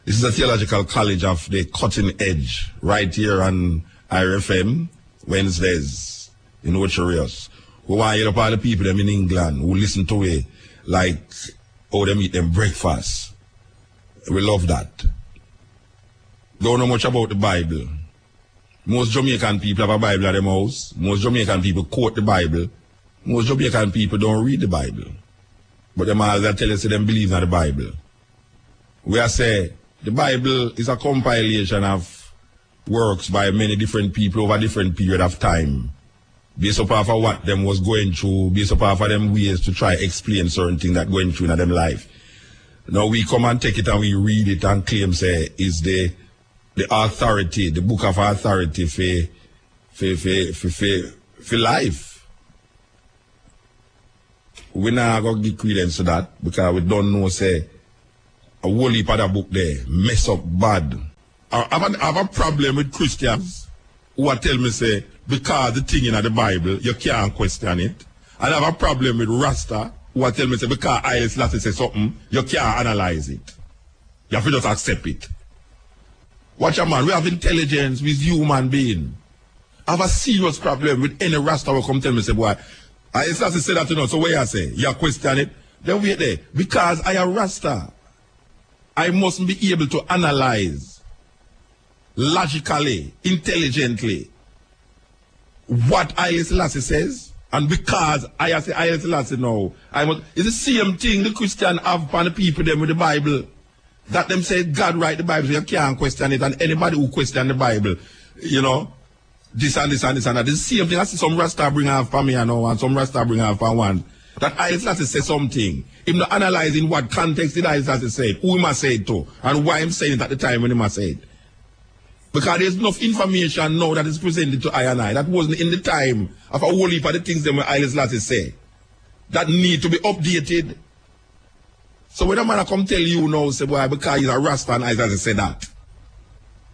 This is a theological college of the cutting edge, right here on Irie FM, Wednesdays in Ocherios. We want to hear about the people them in England who listen to it like how they eat them breakfast. We love that. Don't know much about the Bible. Most Jamaican people have a Bible at their house. Most Jamaican people quote the Bible. Most Jamaican people don't read the Bible. But them all that tell us them believe in the Bible. We are say the Bible is a compilation of works by many different people over different period of time. Based upon of what them was going through, based upon of them ways to try explain certain things that going through in them life. Now we come and take it and we read it and claim say is the authority, the book of authority for life. We not going to give credence to that because we don't know say a whole heap of that book there mess up bad. I have a problem with Christians who are tell me say because the thing in the Bible you can't question it. I have a problem with Rasta who are tell me say because Haile Selassie say something you can't analyze it. You have to just accept it. Watch a man, we have intelligence with human being. I have a serious problem with any Rasta who come tell me say boy Haile Selassie say that to know, so what you say? You question it? Then wait there. Because I am Rasta, I must be able to analyze logically, intelligently what Haile Selassie says. And because I say Haile Selassie now, it's the same thing the Christian have upon the people them with the Bible. That them say God write the Bible, so you can't question it. And anybody who question the Bible, you know, this and this and this and that. It's the same thing. I see some Rasta bring off for me and some Rasta bring off for one. That Haile Selassie say something. Him not analyzing what context did Haile Selassie say, who he must say it to, and why I'm saying it at the time when he must say it. Because there's enough information now that is presented to I and I that wasn't in the time of a whole heap of the things that Haile Selassie say that need to be updated. So when a man come tell you now, say, boy, because he's a Rasta and Haile Selassie say that,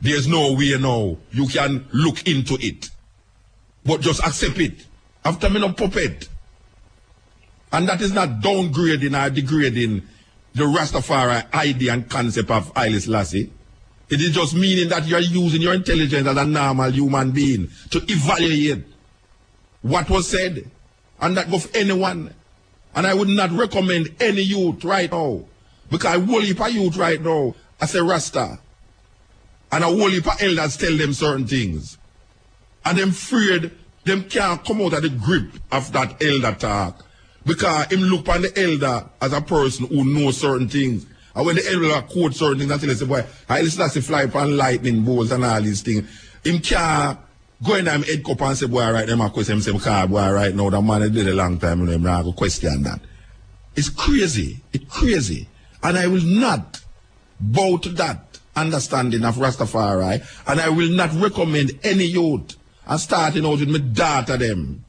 there's no way now you can look into it. But just accept it. After me no puppet. And that is not downgrading or degrading the Rastafari idea and concept of Haile Selassie. It is just meaning that you are using your intelligence as a normal human being to evaluate what was said. And that goes for anyone. And I would not recommend any youth right now. Because a whole heap of youth right now as a Rasta. And a whole heap of elders tell them certain things. And them afraid them can't come out of the grip of that elder talk. Because him look on the elder as a person who knows certain things. And when the elder quote certain things, and say, boy, I listen to fly upon lightning bolts and all these things. Him can't go in them head cup and say, boy, right, them a question. Him say, because, boy, right now, the man did a long time, and I'm not going to question that. It's crazy. It's crazy. And I will not bow to that understanding of Rastafari, and I will not recommend any youth and starting out with my daughter them.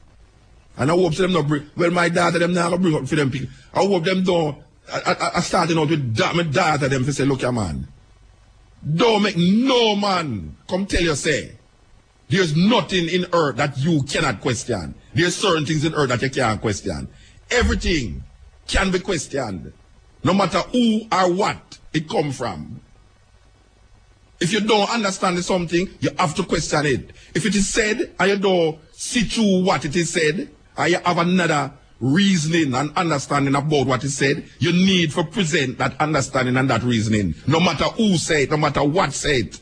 And I hope them not bring, well, my daughter them now bring up for them people. I hope them don't, I starting out with my daughter them to say, look here man, don't make no man come tell you say, there's nothing in earth that you cannot question. There's certain things in earth that you can't question. Everything can be questioned, no matter who or what it come from. If you don't understand something, you have to question it. If it is said and you don't see through what it is said, and you have another reasoning and understanding about what is said, you need to present that understanding and that reasoning. No matter who say it, no matter what say it.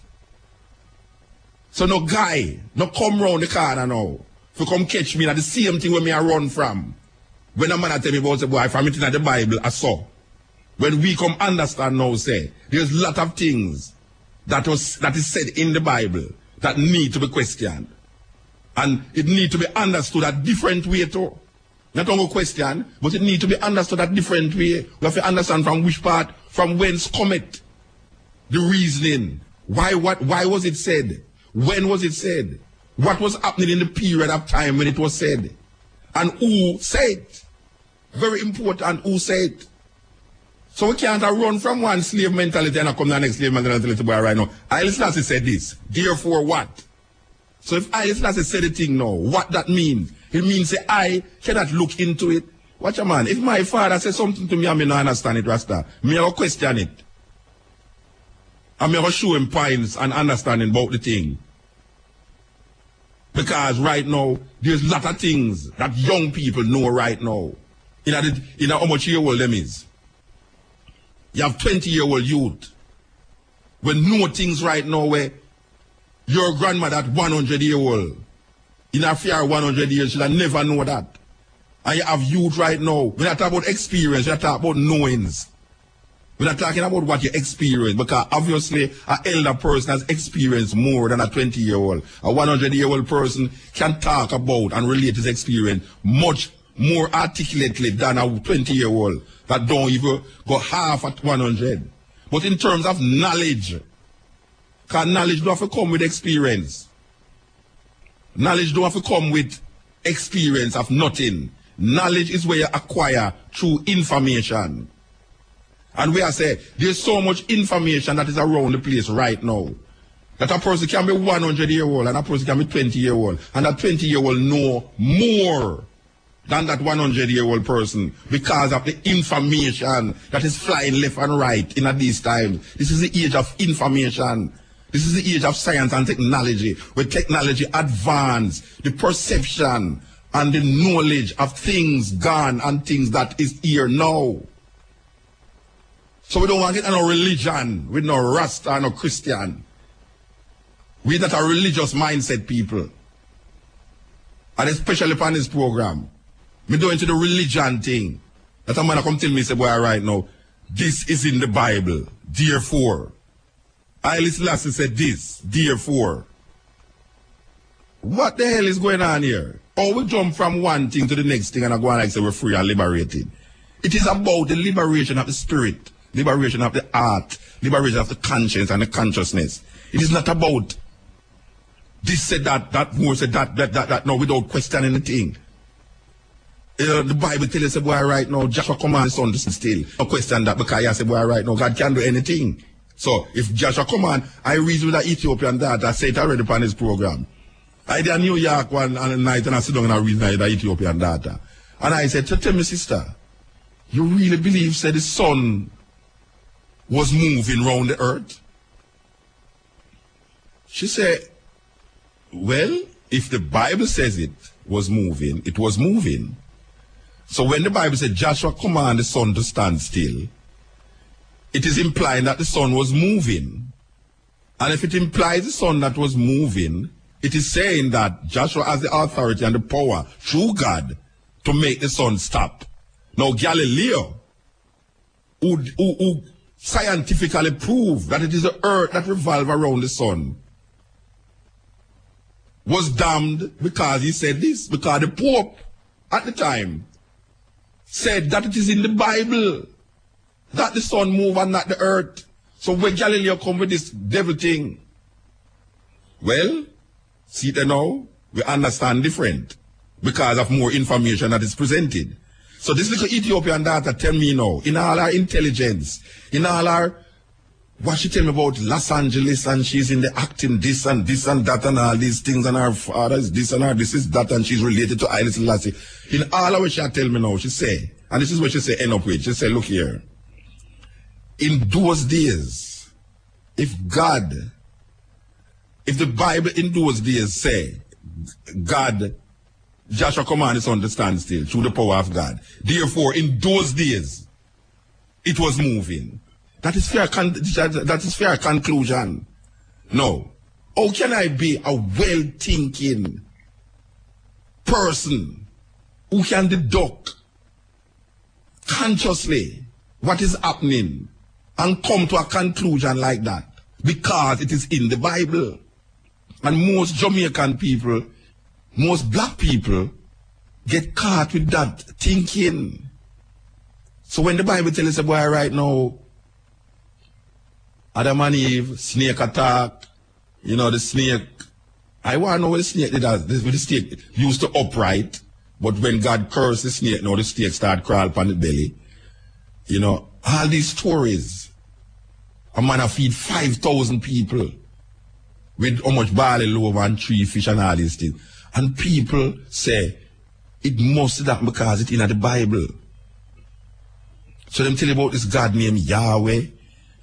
So no guy, no come round the corner now. If you come catch me, that's the same thing where me I run from. When a man tell me about the boy, if I'm in the Bible, I saw. When we come understand now, say, there's a lot of things that is said in the Bible that need to be questioned. And it need to be understood a different way too. Not only question, but it need to be understood a different way. We have to understand from which part, from whence cometh the reasoning. Why was it said? When was it said? What was happening in the period of time when it was said? And who said it? Very important, who said it. So we can't run from one slave mentality and come to the next slave mentality right now. Haile Selassie said this. Therefore what? So if Haile Selassie said the thing now, what that means? It means say I cannot look into it. Watch a man. If my father says something to me and me not understand it, Rasta, me will question it. I'm going to show him points and understanding about the thing. Because right now, there's a lot of things that young people know right now. In how much year old them is. You have 20-year-old youth. We know things right now where your grandmother at 100-year-old, in a fear 100 years, she'll never know that. And you have youth right now. We're not talking about experience, we're not talking about knowings. We're not talking about what you experience, because obviously an elder person has experienced more than a 20-year-old. A 100-year-old person can talk about and relate his experience much more articulately than a 20-year-old that don't even go half at 100. But in terms of knowledge, because knowledge don't have to come with experience. Knowledge don't have to come with experience of nothing. Knowledge is where you acquire through information. And we are saying there's so much information that is around the place right now that a person can be 100-year-old and a person can be 20-year-old, and that 20-year-old know more than that 100-year-old person because of the information that is flying left and right in these times. This is the age of information. This is the age of science and technology, where technology advances the perception and the knowledge of things gone and things that is here now. So we don't want to get no religion with no Rasta, no Christian. We're not a religious mindset people. And especially upon this program. Me go into the religion thing. That a man come tell me, say, boy, right now, this is in the Bible. Therefore. Haile Selassie said this. Therefore. What the hell is going on here? Or we jump from one thing to the next thing and I go on like say we're free and liberated. It is about the liberation of the spirit. Liberation of the heart, liberation of the conscience and the consciousness. It is not about this said that more said that, no, without questioning anything. The Bible tells us, boy, right now, Joshua commands son to sit still. No question that because I say, boy, right now, God can do anything. So if Joshua command, I reason with the Ethiopian dad, I said it already upon his program. I did a New York one night and I sit down and I read the Ethiopian data. And I said, tell me, sister, you really believe, said the sun was moving round the earth? She said, well, if the Bible says it was moving, it was moving. So when the Bible said Joshua commanded the sun to stand still, it is implying that the sun was moving. And if it implies the sun that was moving, it is saying that Joshua has the authority and the power through God to make the sun stop. Now Galileo, who scientifically proved that it is the earth that revolves around the sun, was damned because he said this, because the Pope at the time said that it is in the Bible that the sun moves and not the earth. So when Galileo come with this devil thing, well, see there now, we understand different because of more information that is presented. So this little Ethiopian data tell me now, in all our intelligence, in all our, what she tell me about Los Angeles and she's in the acting this and that and all these things and her father's this and her this is that and she's related to Haile Selassie. In all of what she tell me now, she say, and this is what she say end up with, she say, look here, in those days, if the Bible in those days say, God, Joshua commanded his son to stand still through the power of God. Therefore, in those days, it was moving. That is fair conclusion. No. How can I be a well-thinking person who can deduct consciously what is happening and come to a conclusion like that? Because it is in the Bible. And most Jamaican people, most black people get caught with that thinking. So when the Bible tells us, boy, right now, Adam and Eve, snake attack, you know, the snake, I want to know what the snake did. The snake used to upright, but when God cursed the snake, now the snake start crawl upon the belly. You know, all these stories. A man a feed 5,000 people with how much barley loaf and 3 fish and all these things. And people say, it must be that because it's in the Bible. So them tell you about this God named Yahweh,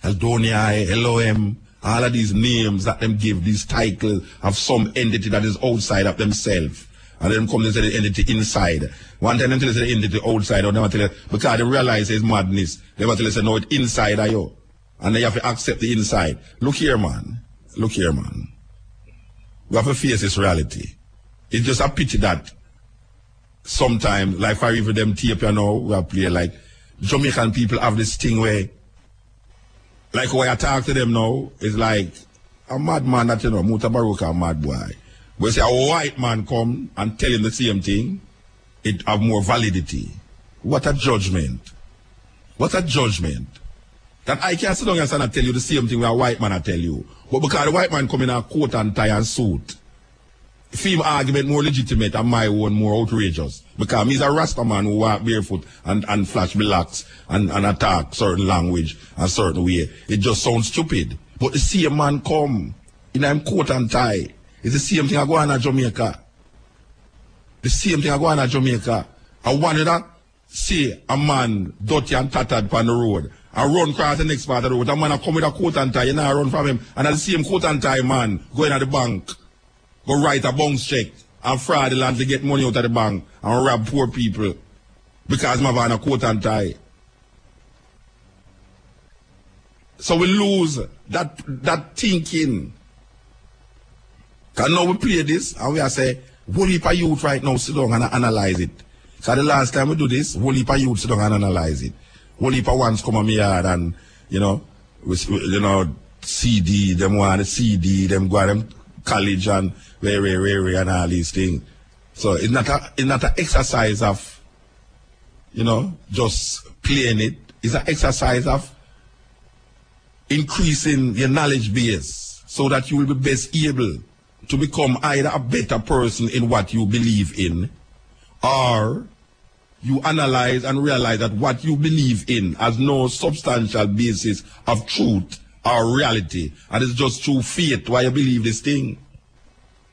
Eldoniai, Elohim, all of these names that them give, these titles of some entity that is outside of themselves. And then come and say the entity inside. One time they tell you the entity outside, or they tell you, because they realize it's madness, they will tell you, no, it's inside of you. And then you have to accept the inside. Look here, man. Look here, man. We have to face this reality. It's just a pity that sometimes, like for even them tape, you know, we have play like Jamaican people have this thing where, like when I talk to them now, it's like a madman that, you know, Mutabaruka, a mad boy. But say a white man come and tell him the same thing, it have more validity. What a judgment. What a judgment. That I can't sit down and tell you the same thing where a white man I tell you. But because the white man come in a coat and tie and suit, film argument more legitimate and my own more outrageous. Because he's a Rasta man who walk barefoot and flash relax and attack certain language and certain way. It just sounds stupid. But the same man come in a coat and tie. It's the same thing I go on in Jamaica. The same thing I go on in Jamaica. I wanted to see a man dirty and tattered on the road. I run across the next part of the road. A man I come with a coat and tie, you know, I run from him. And the same coat and tie man going at the bank, go write a bounce check and fraudulent to get money out of the bank and rob poor people because I'm having a coat and tie. So we lose that thinking. Because now we play this and we are say, whole heap of youth right now sit down and analyze it. So the last time we do this, whole heap of youth sit down and analyze it. Whole heap of ones come on me yard and, you know, CD, them want the CD, them go to them college and where and all these things. So it's not an exercise of, you know, just playing it. It's an exercise of increasing your knowledge base so that you will be best able to become either a better person in what you believe in, or you analyze and realize that what you believe in has no substantial basis of truth or reality, and it's just through faith why you believe this thing.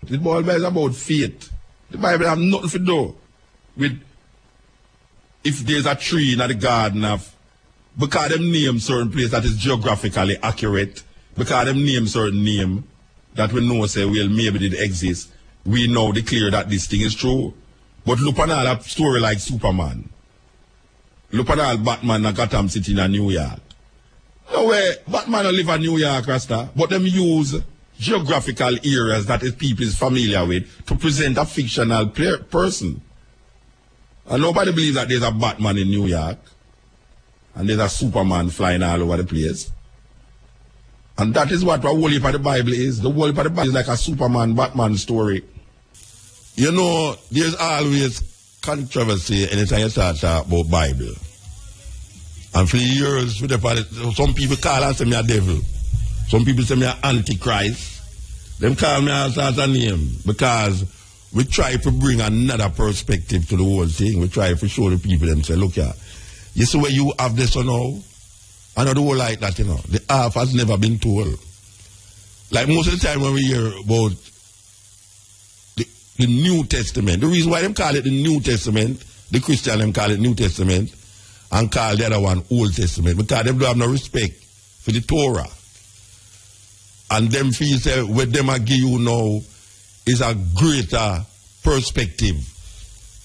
The Bible is about faith. The Bible has nothing to do with if there's a tree in the garden of, because them name certain place that is geographically accurate, because them name certain name that we know say, well, maybe did exist, we now declare that this thing is true. But look at all a story like Superman. Look at all Batman in Gotham City in New York. No way, Batman don't live in New York, Rasta, but them use geographical areas that people is familiar with to present a fictional person. And nobody believes that there's a Batman in New York and there's a Superman flying all over the place. And that is what the whole heap of the Bible is. The whole heap of the Bible is like a Superman, Batman story. You know, there's always controversy anytime you start talking about Bible. And for years, some people call and say me a devil. Some people say me an antichrist. Them call me all sorts of names because we try to bring another perspective to the whole thing. We try to show the people them say, look here, you see where you have this or now? I know the whole like that, you know. The half has never been told. Like most of the time when we hear about the New Testament, the reason why them call it the New Testament, the Christian them call it New Testament, and call the other one Old Testament, because them don't have no respect for the Torah. And them feel say what them give you now is a greater perspective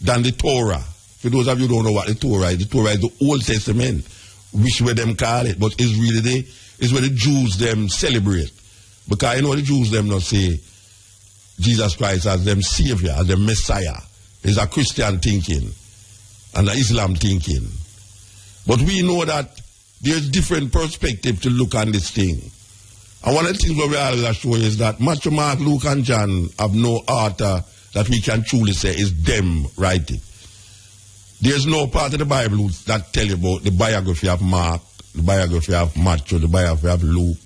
than the Torah. For those of you who don't know what the Torah is the Old Testament, which way them call it, but it's really it's where the Jews them celebrate. Because you know the Jews them not say Jesus Christ as them Savior, as them Messiah. It's a Christian thinking and an Islam thinking. But we know that there's different perspective to look on this thing. And one of the things that we always show is that Matthew, Mark, Luke, and John have no author that we can truly say is them writing. There's no part of the Bible that tell you about the biography of Mark, the biography of Matthew, the biography of Luke.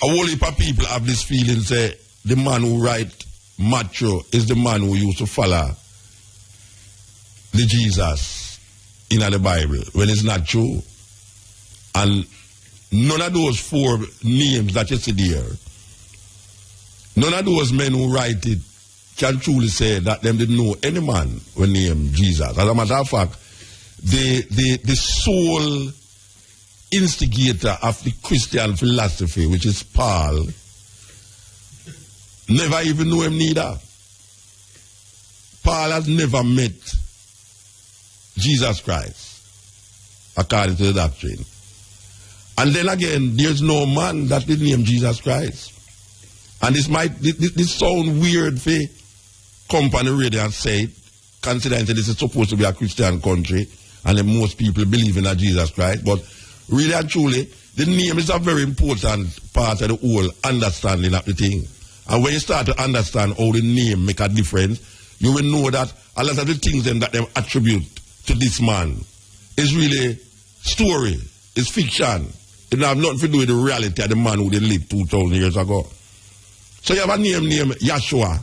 A whole heap of people have this feeling, say, the man who write Matthew is the man who used to follow the Jesus in the Bible, when it's not true. And none of those four names that you see there, none of those men who write it can truly say that them didn't know any man who named Jesus. As a matter of fact, the sole instigator of the Christian philosophy, which is Paul, never even knew him neither. Paul has never met Jesus Christ, according to the doctrine. And then again, there's no man that will name Jesus Christ. And this sound weird for company radio and say, considering that this is supposed to be a Christian country, and then most people believe in a Jesus Christ. But really and truly, the name is a very important part of the whole understanding of the thing. And when you start to understand how the name make a difference, you will know that a lot of the things that they attribute to this man is really story, it's fiction. It have nothing to do with the reality of the man who lived 2,000 years ago. So you have a name named Yahshua.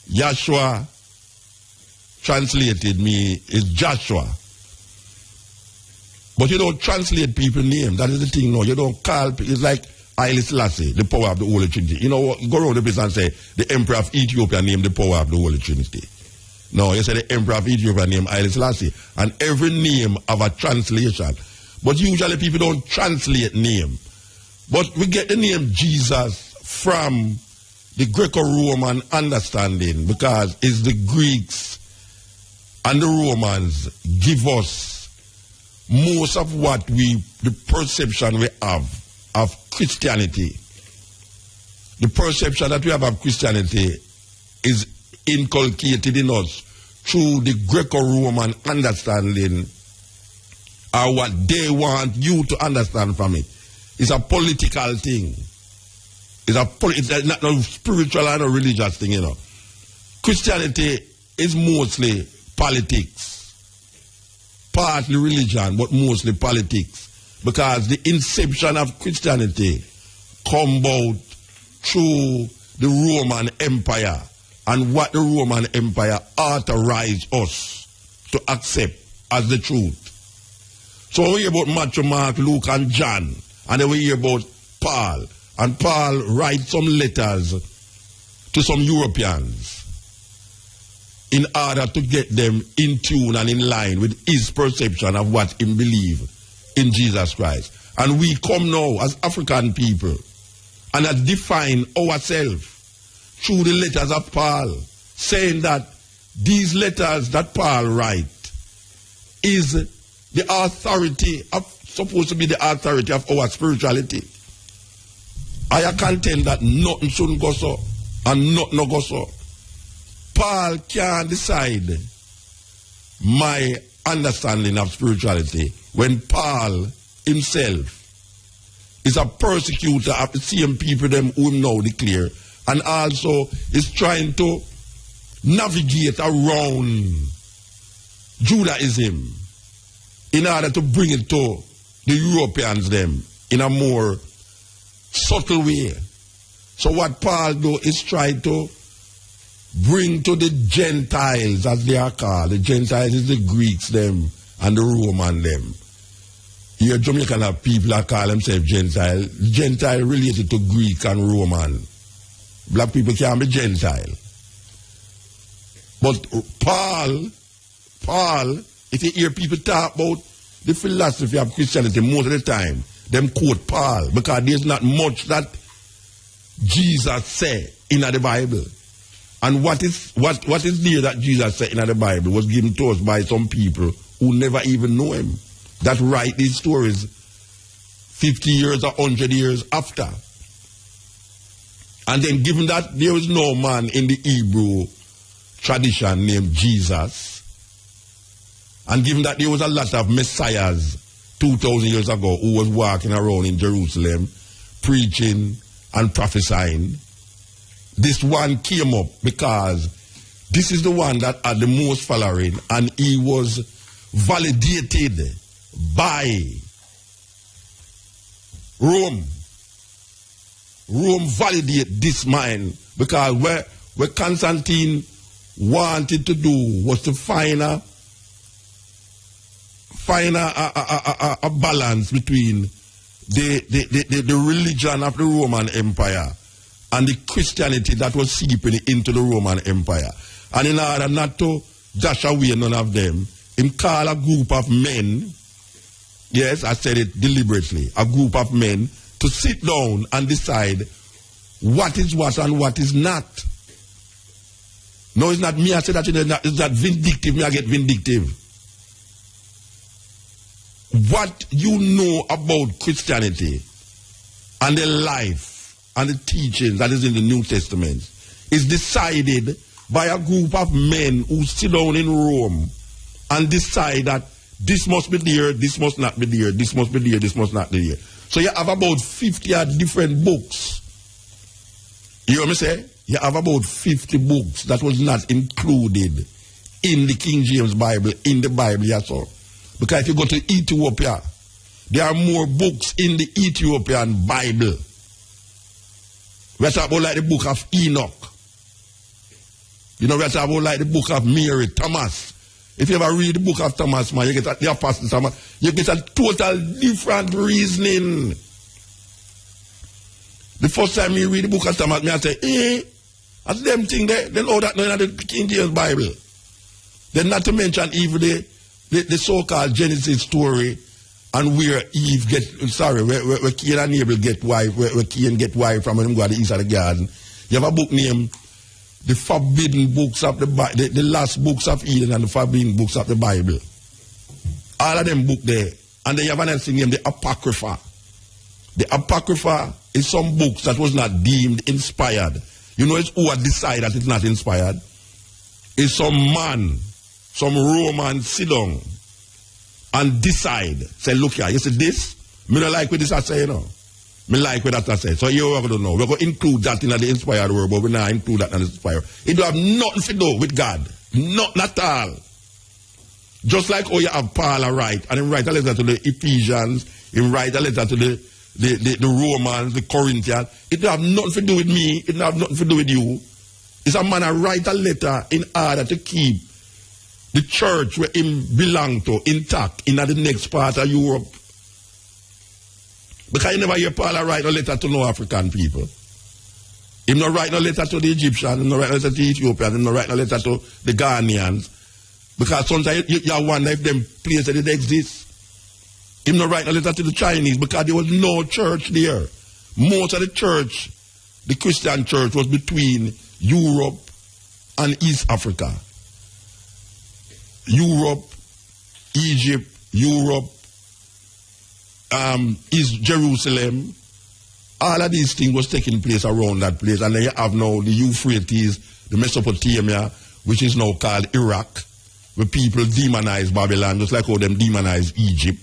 Yahshua translated me is Joshua. But you don't translate people's name. That is the thing now. You don't call people. It's like Irie Selassie, the power of the Holy Trinity. You know, you go around the place and say, the Emperor of Ethiopia named the power of the Holy Trinity. No, you say the Emperor of Ethiopia named Irie Selassie. And every name have a translation. But usually people don't translate name. But we get the name Jesus from the Greco-Roman understanding, because it's the Greeks and the Romans give us most of what the perception we have of Christianity. The perception that we have of Christianity is inculcated in us through the Greco-Roman understanding, or what they want you to understand from it. It's a political thing. It's not a spiritual and a religious thing, you know. Christianity is mostly politics. Partly religion, but mostly politics. Because the inception of Christianity come about through the Roman Empire, and what the Roman Empire authorized us to accept as the truth. So we hear about Matthew, Mark, Luke, and John, and then we hear about Paul. And Paul writes some letters to some Europeans in order to get them in tune and in line with his perception of what he believes in Jesus Christ. And we come now as African people and have defined ourselves through the letters of Paul, saying that these letters that Paul writes is the authority of, supposed to be the authority of our spirituality. I contend that nothing shouldn't go so, and nothing no go so. Paul can't decide my understanding of spirituality when Paul himself is a persecutor of the same people them who now declare, and also is trying to navigate around Judaism in order to bring it to the Europeans them in a more subtle way. So what Paul do is try to bring to the Gentiles, as they are called. The Gentiles is the Greeks them and the Roman them. Here Jamaican have people that call themselves Gentile. Gentile related to Greek and Roman. Black people can't be Gentile. But Paul, if you hear people talk about the philosophy of Christianity most of the time, them quote Paul, because there's not much that Jesus said in the Bible. And what is there that Jesus said in the Bible was given to us by some people who never even know him, that write these stories 50 years or 100 years after. And then given that there is no man in the Hebrew tradition named Jesus, and given that there was a lot of messiahs 2,000 years ago who was walking around in Jerusalem preaching and prophesying, this one came up because this is the one that had the most following, and he was validated by Rome. Rome validated this man, because what Constantine wanted to do was to find a balance between the religion of the Roman Empire and the Christianity that was seeping into the Roman Empire. And in order not to dash away none of them, him call a group of men, yes, I said it deliberately, a group of men to sit down and decide what is what and what is not. No, it's not me, I said that, it's not vindictive, me I get vindictive. What you know about Christianity and the life and the teachings that is in the New Testament is decided by a group of men who sit down in Rome and decide that this must be there, this must not be there, this must be there, this must not be there. So you have about 50 different books. You hear me say? You have about 50 books that was not included in the King James Bible, in the Bible, yes, sir. Because if you go to Ethiopia, there are more books in the Ethiopian Bible. We're talking about like the book of Enoch. You know, we're talking about like the book of Mary, Thomas. If you ever read the book of Thomas, man, you get the Apostle Thomas, you get a total different reasoning. The first time you read the book of Thomas, I say, that's them thing there. They know that not in the King James Bible. Then not to mention even the so-called Genesis story and where Eve where Cain and Abel get wife, where Cain get wife from him go to the east of the garden. You have a book named The Forbidden Books of the Bible, the Last Books of Eden and the Forbidden Books of the Bible. All of them book there. And then you have another thing named the Apocrypha. The Apocrypha is some books that was not deemed inspired. You know it's who had decided that it's not inspired? It's some man, some Roman sit down and decide. Say, look here, you see this? Me don't like what this I say, you know. Me like what that I say. So you're going to know. We're going to include that in the inspired word, but we're not include that in the inspired. It don't have nothing to do with God. Not at all. Just like you have Paul write, and he write a letter to the Ephesians, he write a letter to the Romans, the Corinthians. It don't have nothing to do with me. It don't have nothing to do with you. It's a man who write a letter in order to keep the church where him belong to intact in the next part of Europe. Because you never hear Paul write a letter to no African people. He not write no letter to the Egyptians, he not write no letter to the Ethiopians, he not write no letter to the Ghanaians. Because sometimes you wonder if them places did exist. He not write no letter to the Chinese because there was no church there. Most of the church, the Christian church, was between Europe and East Africa. Europe, Egypt, Europe, East Jerusalem, all of these things was taking place around that place. And then you have now the Euphrates, the Mesopotamia, which is now called Iraq, where people demonize Babylon, just like how them demonize Egypt.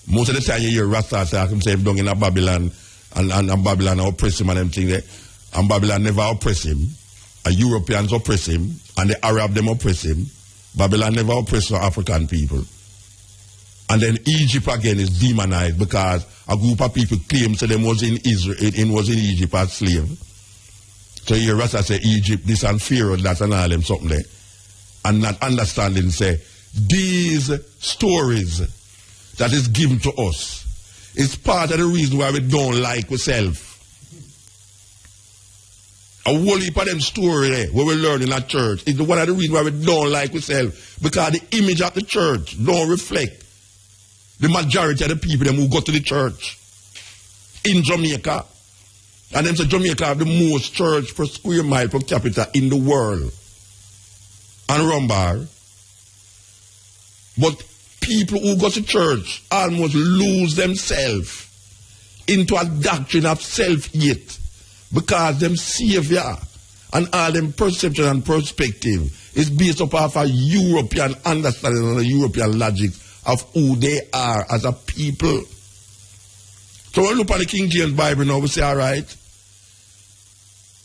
Most of the time you hear Rasta say himself down in a Babylon, and Babylon oppress him and them things there. And Babylon never oppress him. And Europeans oppress him, and the Arab them oppress him. Babylon never oppressed the African people. And then Egypt again is demonized because a group of people claim so them was in Israel, it was in Egypt as slave. So you hear Rasta say Egypt, this and Pharaoh, that and all them something there. And not understanding say, these stories that is given to us is part of the reason why we don't like ourselves. A whole heap of them story there, where we learn in that church, is one of the reasons why we don't like ourselves. Because the image of the church don't reflect the majority of the people them who go to the church in Jamaica. And them say Jamaica have the most church per square mile per capita in the world. And Rumbar. But people who go to church almost lose themselves into a doctrine of self-hate because them savior and all them perception and perspective is based upon a European understanding and a European logic of who they are as a people. So when we look at the King James Bible now, we say, all right,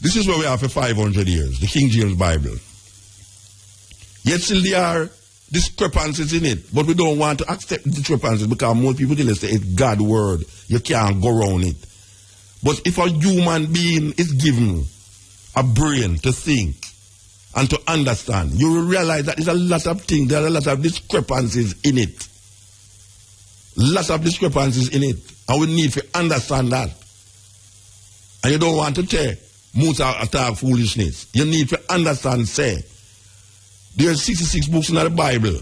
this is where we are for 500 years, the King James Bible. Yet still there are discrepancies in it, but we don't want to accept the discrepancies because most people think say it's God's word. You can't go around it. But if a human being is given a brain to think and to understand, you will realize that there's a lot of things, there are a lot of discrepancies in it. Lots of discrepancies in it. And we need to understand that. And you don't want to tell Musa attack foolishness. You need to understand, say, there are 66 books in the Bible.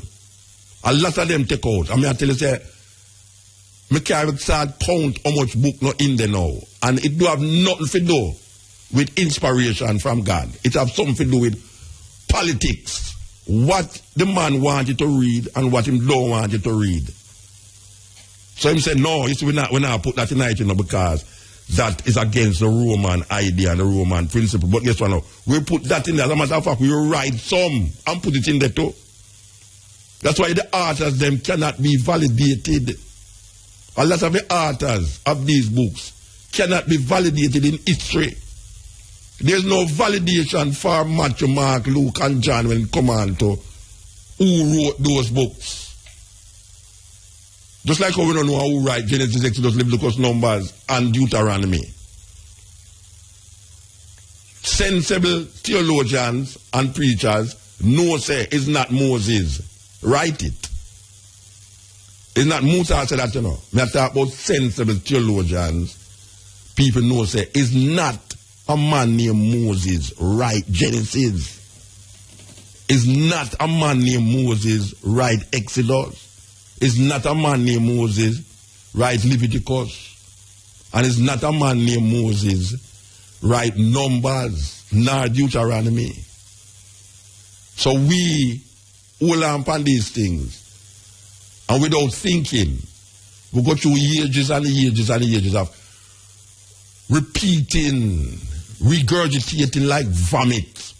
A lot of them take out. I mean, I tell you, say, me can't start count how much book not in there now. And it do have nothing to do with inspiration from God. It have something to do with politics. What the man wanted to read and what him don't want you to read. So him said, no, we're not put that tonight, you know, because that is against the Roman idea and the Roman principle. But guess what now? We put that in there. As a matter of fact, we write some and put it in there too. That's why the authors them cannot be validated. A lot of the authors of these books cannot be validated in history. There's no validation for Matthew, Mark, Luke, and John when it comes on to who wrote those books. Just like how we don't know who write Genesis, Exodus, Leviticus, Numbers, and Deuteronomy. Sensible theologians and preachers know say it's not Moses. Write it. It's not Musa said that, you know. Me talk about sensible theologians. People know say it's not a man named Moses write Genesis. It's not a man named Moses write Exodus. It's not a man named Moses write Leviticus. And it's not a man named Moses write Numbers, nor Deuteronomy. So we hold on upon these things. And without thinking, we go through ages and ages and ages of repeating, regurgitating like vomit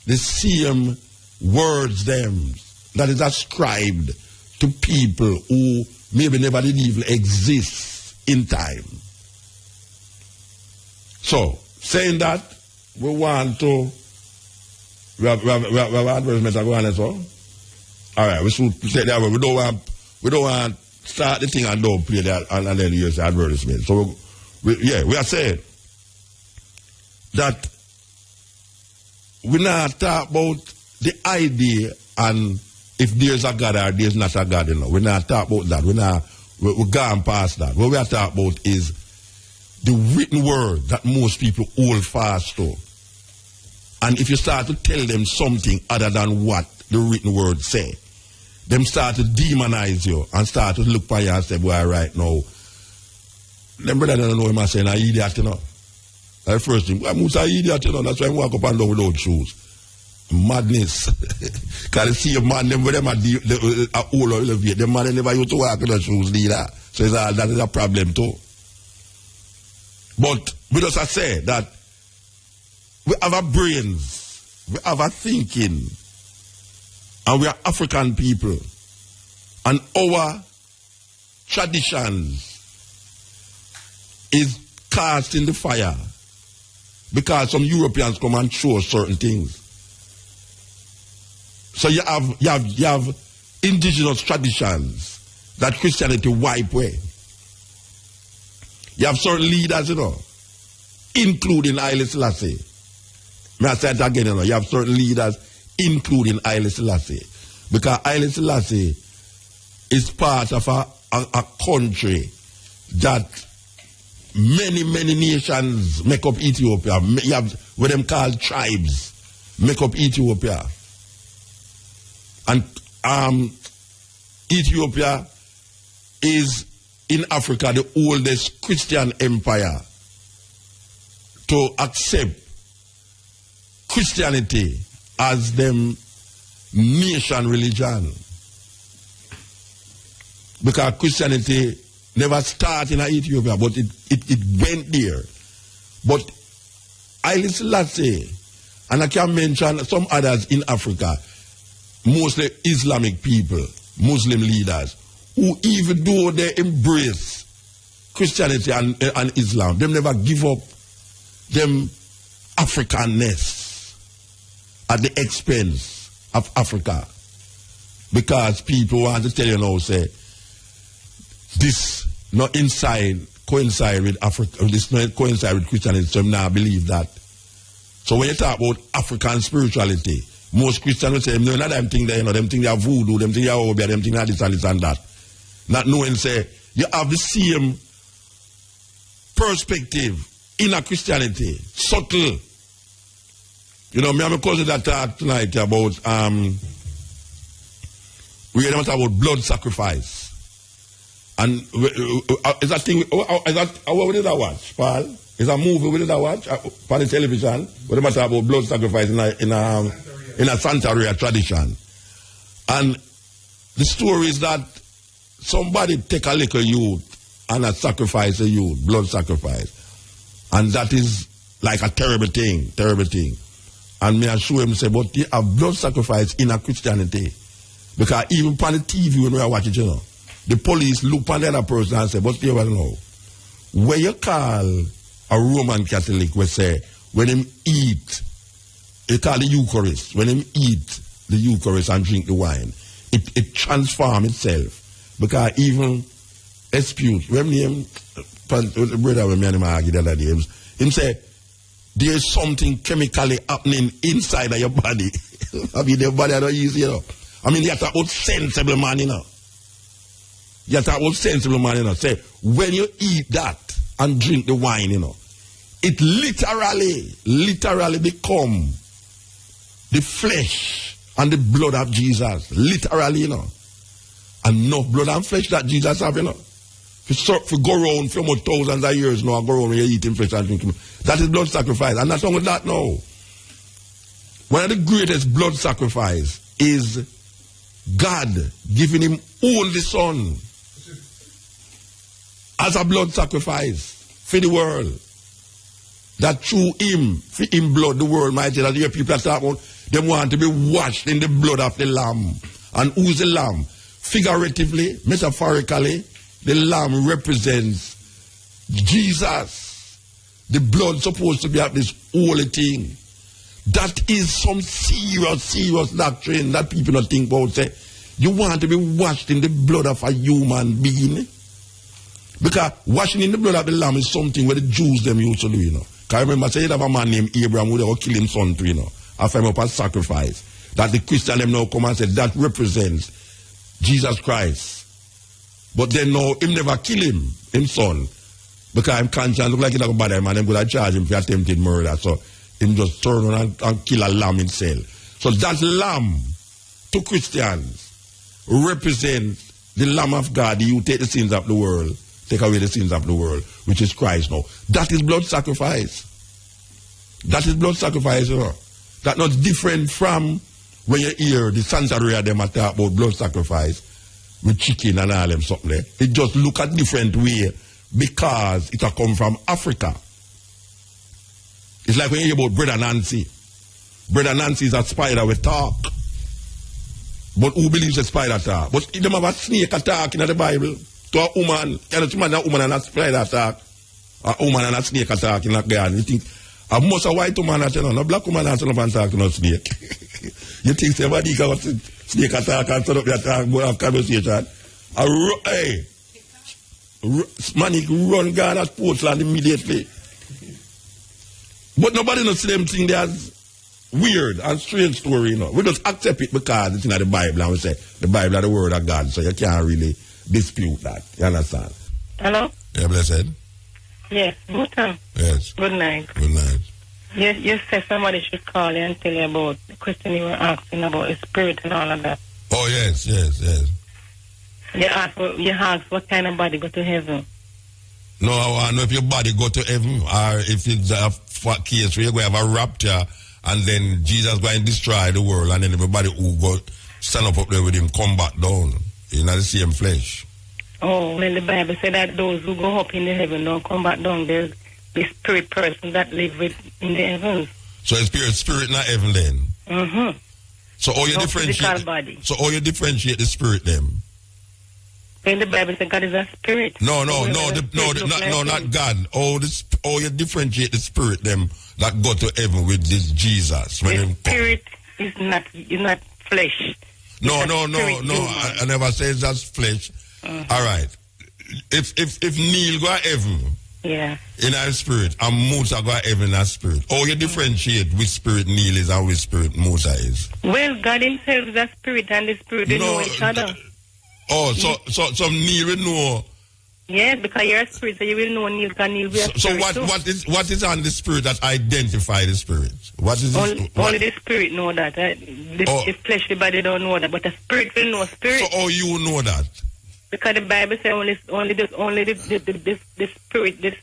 the same words them that is ascribed to people who maybe never did even exist in time. So, saying that, we want to we have advertisement going as well. All right, we should say that we don't want start the thing and don't play that and then use the advertisement. So we are saying that we not talk about the idea and if there's a God or there's not a God, you know. We're not talking about that. We're gone past that. What we are talking about is the written word that most people hold fast to. And if you start to tell them something other than what the written word say, them start to demonize you and start to look for you and say, boy, right now, them brother don't know him and saying, I'm an idiot, you know. That's the first thing. Well, Musa an idiot, you know. That's why I walk up and down without shoes. Madness. Because you see a man, them with them at the whole elevate. The man never used to walk in the shoes neither. So that is a problem too. But we just say that we have our brains, we have our thinking, and we are African people. And our traditions is cast in the fire because some Europeans come and show us certain things. So you have indigenous traditions that Christianity wipe away. You have certain leaders, you know, including Haile Selassie. May I say it again, you know, you have certain leaders, including Haile Selassie. Because Haile Selassie is part of a country that many nations make up Ethiopia. You have what them called tribes make up Ethiopia. And Ethiopia is in Africa the oldest Christian empire to accept Christianity as them nation religion. Because Christianity never started in Ethiopia, but it went there. But Haile Selassie, and I can mention some others in Africa, mostly Islamic people, Muslim leaders, who even though they embrace Christianity and Islam, they never give up them Africanness at the expense of Africa. Because people want to tell you now, say, this not coincide with Africa, this not coincide with Christianity, so I now believe that. So when you talk about African spirituality, most Christians will say, no, not them thing there, you know, them thing they are voodoo, them thing they are obia, them thing they are this and that. Not knowing, say, you have the same perspective in a Christianity, subtle. You know, me and my cousin that talk tonight about we hear them talk about blood sacrifice. And is that thing, what did I watch, Paul? Is a movie we did I watch on the television where they talk about blood sacrifice in a Santeria tradition. And the story is that somebody take a little youth and sacrifice a youth, blood sacrifice. And that is like a terrible thing. And me assure him, say, but they have blood sacrifice in a Christianity. Because even on the TV when we watch it, you know, the police look on the other person and say, but you don't know. Where you call a Roman Catholic, we say, when him eat, you call the Eucharist, when him eat the Eucharist and drink the wine, it transforms itself. Because even dispute, when him, brother with me and him argue the other day, him say, there's something chemically happening inside of your body. I mean, the body are not easy, you know. I mean, you're talking about sensible man, you know. You're talking about sensible man, you know. Say, when you eat that and drink the wine, you know, it literally become the flesh and the blood of Jesus. Literally, you know. And no blood and flesh that Jesus have, you know. If you go around for more thousands of years now, go around when you're eating flesh and drinking. That is blood sacrifice. And not only that now. One of the greatest blood sacrifice is God giving him only son as a blood sacrifice for the world. That through him, for him blood, the world might say that your people are talking about, they want to be washed in the blood of the lamb. And who's the lamb? Figuratively, metaphorically, the lamb represents Jesus. The blood supposed to be at this holy thing. That is some serious doctrine that people don't think about. Say, you want to be washed in the blood of a human being? Because washing in the blood of the lamb is something where the Jews them used to do, you know. Because I remember saying have a man named Abraham who they would kill his son too, you know, after him up as sacrifice. That the Christian them now come and say that represents Jesus Christ. But then no, him never kill him son. Because him conscience look like he not bother him and them going to charge him for attempted murder. So him just turn on and kill a lamb himself. So that lamb to Christians represents the Lamb of God, who take the sins of the world, take away the sins of the world, which is Christ now. That is blood sacrifice. That is blood sacrifice, you know. That's not different from when you hear the Santeria them talk about blood sacrifice with chicken and all them something there. It just look a different way because it come from Africa. It's like when you hear about Brother Nancy. Brother Nancy is a spider with talk. But who believes a spider talk? But them have a snake attack in the Bible. To a woman, can you imagine a woman and a spider attack? A woman and a snake attack in the garden. You think, a most a white woman that you know, no black woman that you know attack to no snake. You think somebody can snake attack and set up the attack, but have conversation. Hey, man, run Ghana at Portland immediately. But nobody knows the same thing as weird and strange story, you know. We just accept it because it's in the Bible and we say the Bible is the word of God, so you can't really dispute that. You understand? Hello? Yeah, blessed. Yes, good time. Yes. Good night. Good night. Yes, you said somebody should call you and tell you about the question you were asking about the spirit and all of that. Oh, yes. You asked what kind of body go to heaven? No, I want to know if your body go to heaven or if it's a case where you're going to have a rapture and then Jesus going to destroy the world and then everybody who go stand up there with him come back down in the same flesh. Oh, well, the Bible said that those who go up in the heaven don't come back down. There's the spirit person that live in the heavens. So it's spirit not heaven then? Mm-hmm. So all you differentiate body. So all you differentiate the spirit then? When the Bible says God is a spirit. No, not God. All you differentiate the spirit them that go to heaven with this Jesus. When the spirit is not flesh. No. I never said that's flesh. Mm-hmm. All right. If Neil go to heaven, yeah, in our spirit, and Musa go to heaven in our spirit, all you differentiate which spirit Neil is and which spirit Musa is. Well, God himself is a spirit and the spirit they know each other. So Neil will know Yes, because you're a spirit, so you will know Neil can Neil be a So spirit too. what is on the spirit that identify the spirit? What is Only the spirit know that. The fleshly body don't know that, but the spirit will know spirit. So how you know that? Because the Bible says only the spirit, the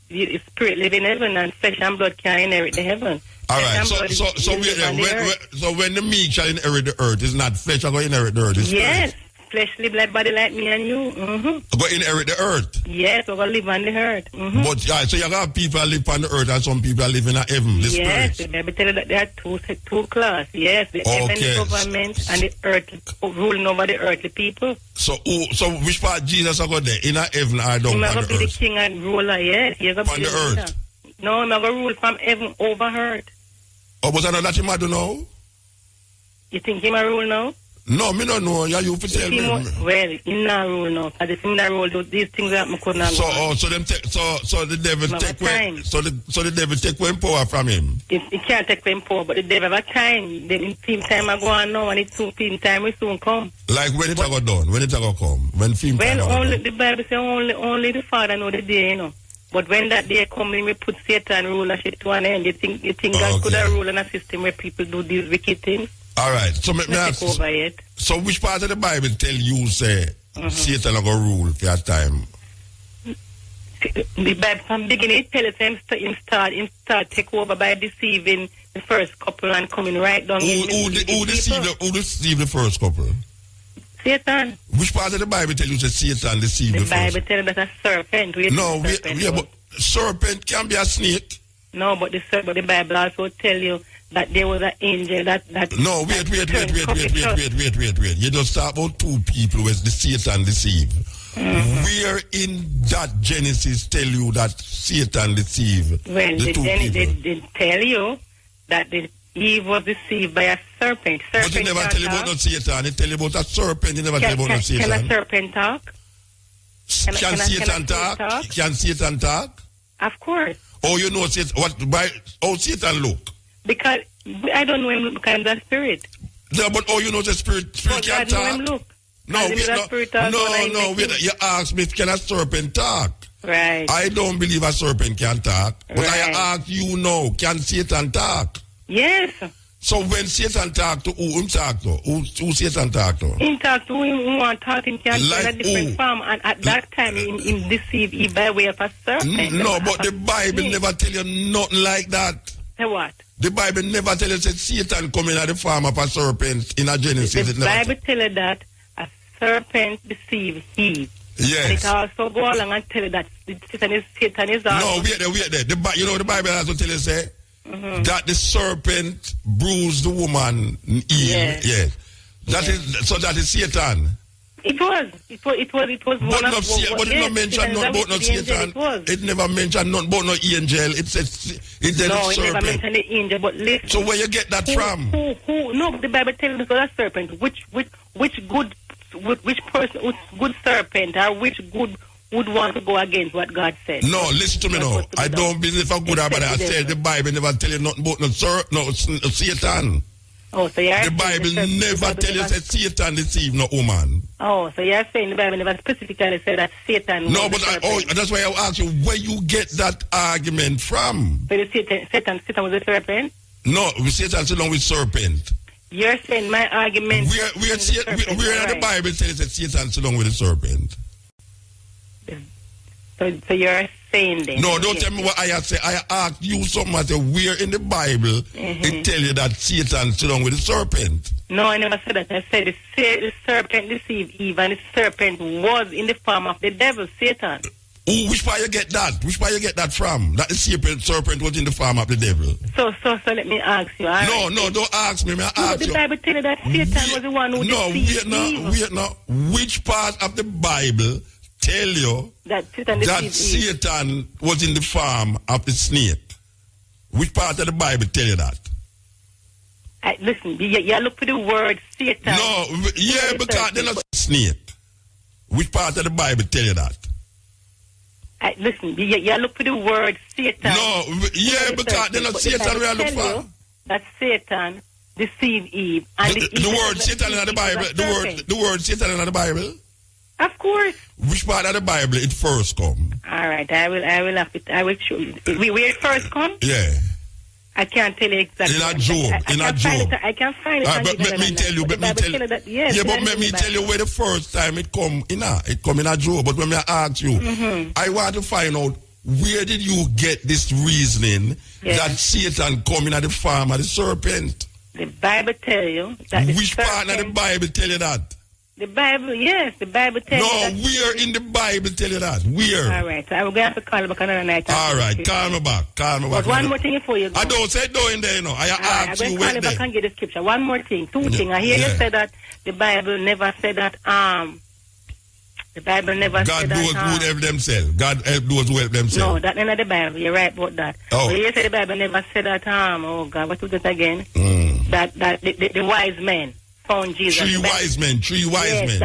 spirit live in heaven, and flesh and blood can inherit the heaven. All right. So when the meek shall inherit the earth, it's not flesh are going to inherit the earth. It's yes. spirit. Fleshly blood body like me and you. Mm-hmm. Go inherit the earth. Yes, we're gonna live on the earth. Mm-hmm. But so you got people live on the earth and some people live in heaven. The yes, spirit. the Bible tells you that there are two classes. Yes, the heavenly government and the earth ruling over the earthly people. So which part Jesus are going there? In heaven or down on the earth? He's going to be the king and ruler. Yes, he's going to be the earth. No, he's going to rule from heaven over earth. Oh, but I know that him I don't know. You think he might rule now? No, me don't know. Yeah, you tell me. Well, he not rule now. Because if he not rule, these things that I could not so the devil take away. So the devil take away power from him. He can't take away power, but the devil have time. Then film time I go on now, and it's soon film time will soon come. Like when it go done, when it go come, when film time. Well, only the Bible says only the Father know the day, you know. But when that day comes, we put Satan rulership to an end. You think God could have ruled in a system where people do these wicked things? All right. So me ask, so which part of the Bible tell you say Satan will go rule for your time? The Bible from beginning it tells him start take over by deceiving the first couple and coming right down. Who deceived the first couple? Satan. Which part of the Bible tell you that Satan deceived the first? The Bible tells that a serpent. But serpent can be a snake. No, but the Bible also tell you that there was an angel that No, wait. You just talk about two people where the Satan deceived. Where in that Genesis tell you that Satan deceived the two people? They tell you that Eve was deceived by a serpent. But he never tell you about no Satan. He tell you about a serpent. He never tell you about no Satan. Can a serpent talk? Can Satan talk? Can Satan talk? Of course. Oh, you know how Satan look? Because I don't know him look kind of spirit. No, but you know the spirit can talk? Know him look. No, wait. You ask me, can a serpent talk? Right. I don't believe a serpent can talk. But I ask you now, can Satan talk? Yes. So when Satan talk to who talk to? Who Satan talk to? He talk to him who want talk him can like in a different form, and at that time he deceived Eve by way of a serpent. No, but the Bible never tell you nothing like that. Say what? The Bible never tell you that Satan come in at the form of a serpent in a Genesis. The Bible tell you that a serpent deceived Eve. Yes. And it also go along and tell you that Satan is also... No, wait there. The Bible also tell you say that the serpent bruised the woman Eve. Yes. That is Satan. It was one of but it not mentioned not about no Satan. It never mentioned not about no angel. It says it serpent. It never mentioned the angel, but listen. So where you get that from? Who? No, the Bible tells us that serpent. Which person, which good serpent, or which good would want to go against what God said? No, listen to me now. I don't believe if I'm good or bad. I said the Bible never tell you nothing about no Satan. Oh, so the Bible never tell you that Satan deceived no woman. Oh, so you're saying the Bible never specifically said that Satan... No, but that's why I ask you, where you get that argument from? So Satan was a serpent? No, Satan is along with serpent. You're saying my argument... Where the Bible says that Satan is along with the serpent? So you're saying then... No, don't tell me what I say. I asked you something. I said, where in the Bible it tell you that Satan sit down with the serpent? No, I never said that. I said the serpent deceived Eve, and the serpent was in the form of the devil, Satan. Which part you get that? Which part you get that from? That the serpent was in the form of the devil. So let me ask you. No, don't ask me. I ask you. The Bible tell you that Satan was the one who deceived Eve. Wait now. Which part of the Bible tell you that Satan was in the form of the snake? Which part of the Bible tell you that? Listen, you look for the word Satan. No, because they're not snake. Which part of the Bible tell you that? Listen, you look for the word Satan. No, because they're not Satan we are looking for. That Satan deceived Eve. And the word Satan in the Bible, the word Satan in the Bible? Of course. Which part of the Bible it first come? All right, I will have it. I will show you. Where it first come? Yeah. I can't tell you exactly. In a Job. I can find it. But let me tell you. But let me tell you where the first time it come in a Job. But when I ask you, I want to find out where did you get this reasoning that Satan come in at the farm of the serpent? The Bible tell you that. Which part of the Bible tell you that? The Bible, yes, the Bible tells you that. No, where in the Bible tell you that? Where? All right, so I'm going to have to call you back another night. All right, call me back. But one more thing before you go. I don't say no in there, no. I ask you where there. I'm going to call you back and get the scripture. One more thing, two things. I hear you say that the Bible never said that, the Bible never God said that. God those who help themselves. God help those who help themselves. No, that's not the Bible. You're right about that. Oh. But you say the Bible never said that, oh God, what was that again? That the wise men found Jesus. Three wise men.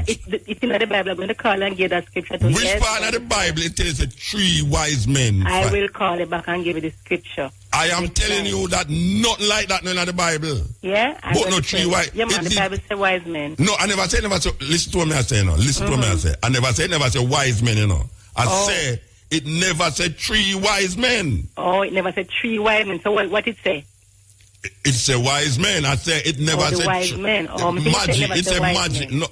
It's in the Bible. I'm going to call and give that scripture to you. Which part of the Bible it tells you three wise men? I will call it back and give you the scripture. I am telling you that not like that in the Bible. Yeah? But no three wise. Yeah, man, the Bible says wise men. No, I never say. Listen to what I say, no. Listen to what I say. I never say wise men, you know. I say it never said three wise men. Oh, it never said three wise men. So what it say? It's a wise man. I say it never said wise men. Magic. It's a magic. No,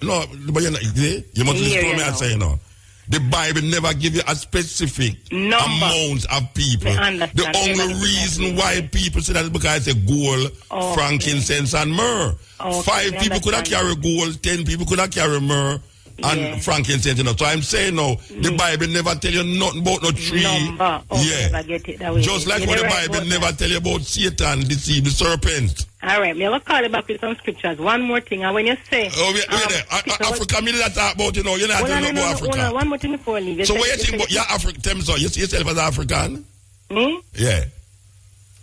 but you must listen to what I say, no. The Bible never give you a specific amount of people. The only reason why people say that is because it's a gold, frankincense, and myrrh. 5 people could have carried gold, 10 people could have carried myrrh and frankincense. You know. So I'm saying now, the Bible never tell you nothing about no tree. Get it that way. Just like what the Bible never tell you about Satan deceive the serpent. All right, me will call you back with some scriptures. One more thing, and when you say... Africa, me not talk about, you know, you're not talking about Africa. One more thing before you leave. So what you think about, you're African, tell me so, you see yourself as African? Me? Yeah.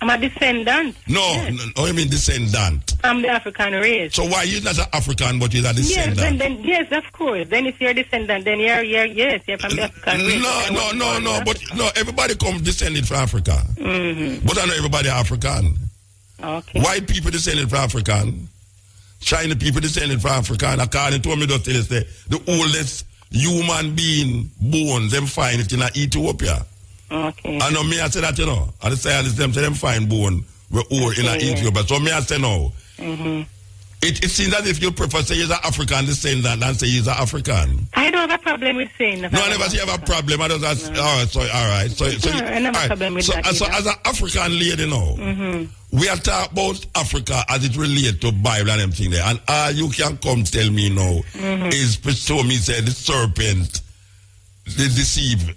I'm a descendant. No, you mean descendant? I'm the African race. So why you're not an African, but you're a descendant? Yes, of course. Then if you're a descendant, then you're from the African race. No, but everybody comes descended from Africa. But I know everybody African. Okay. White people descended from African. China people descended from African. According to what me just tell you, the oldest human being bones, them find it in Ethiopia. Okay. I know me I say that, you know. I say them find bone we're old in Ethiopia. So me I say no. It seems as if you prefer say he's an African descendant than say he's an African. I don't have a problem with saying that. No, I never say you have a problem. I just ask, all right. So I never have a problem with that. So as an African lady now, we are talking about Africa as it relates to Bible and everything there. And all you can come tell me now is so me say the serpent, they deceive,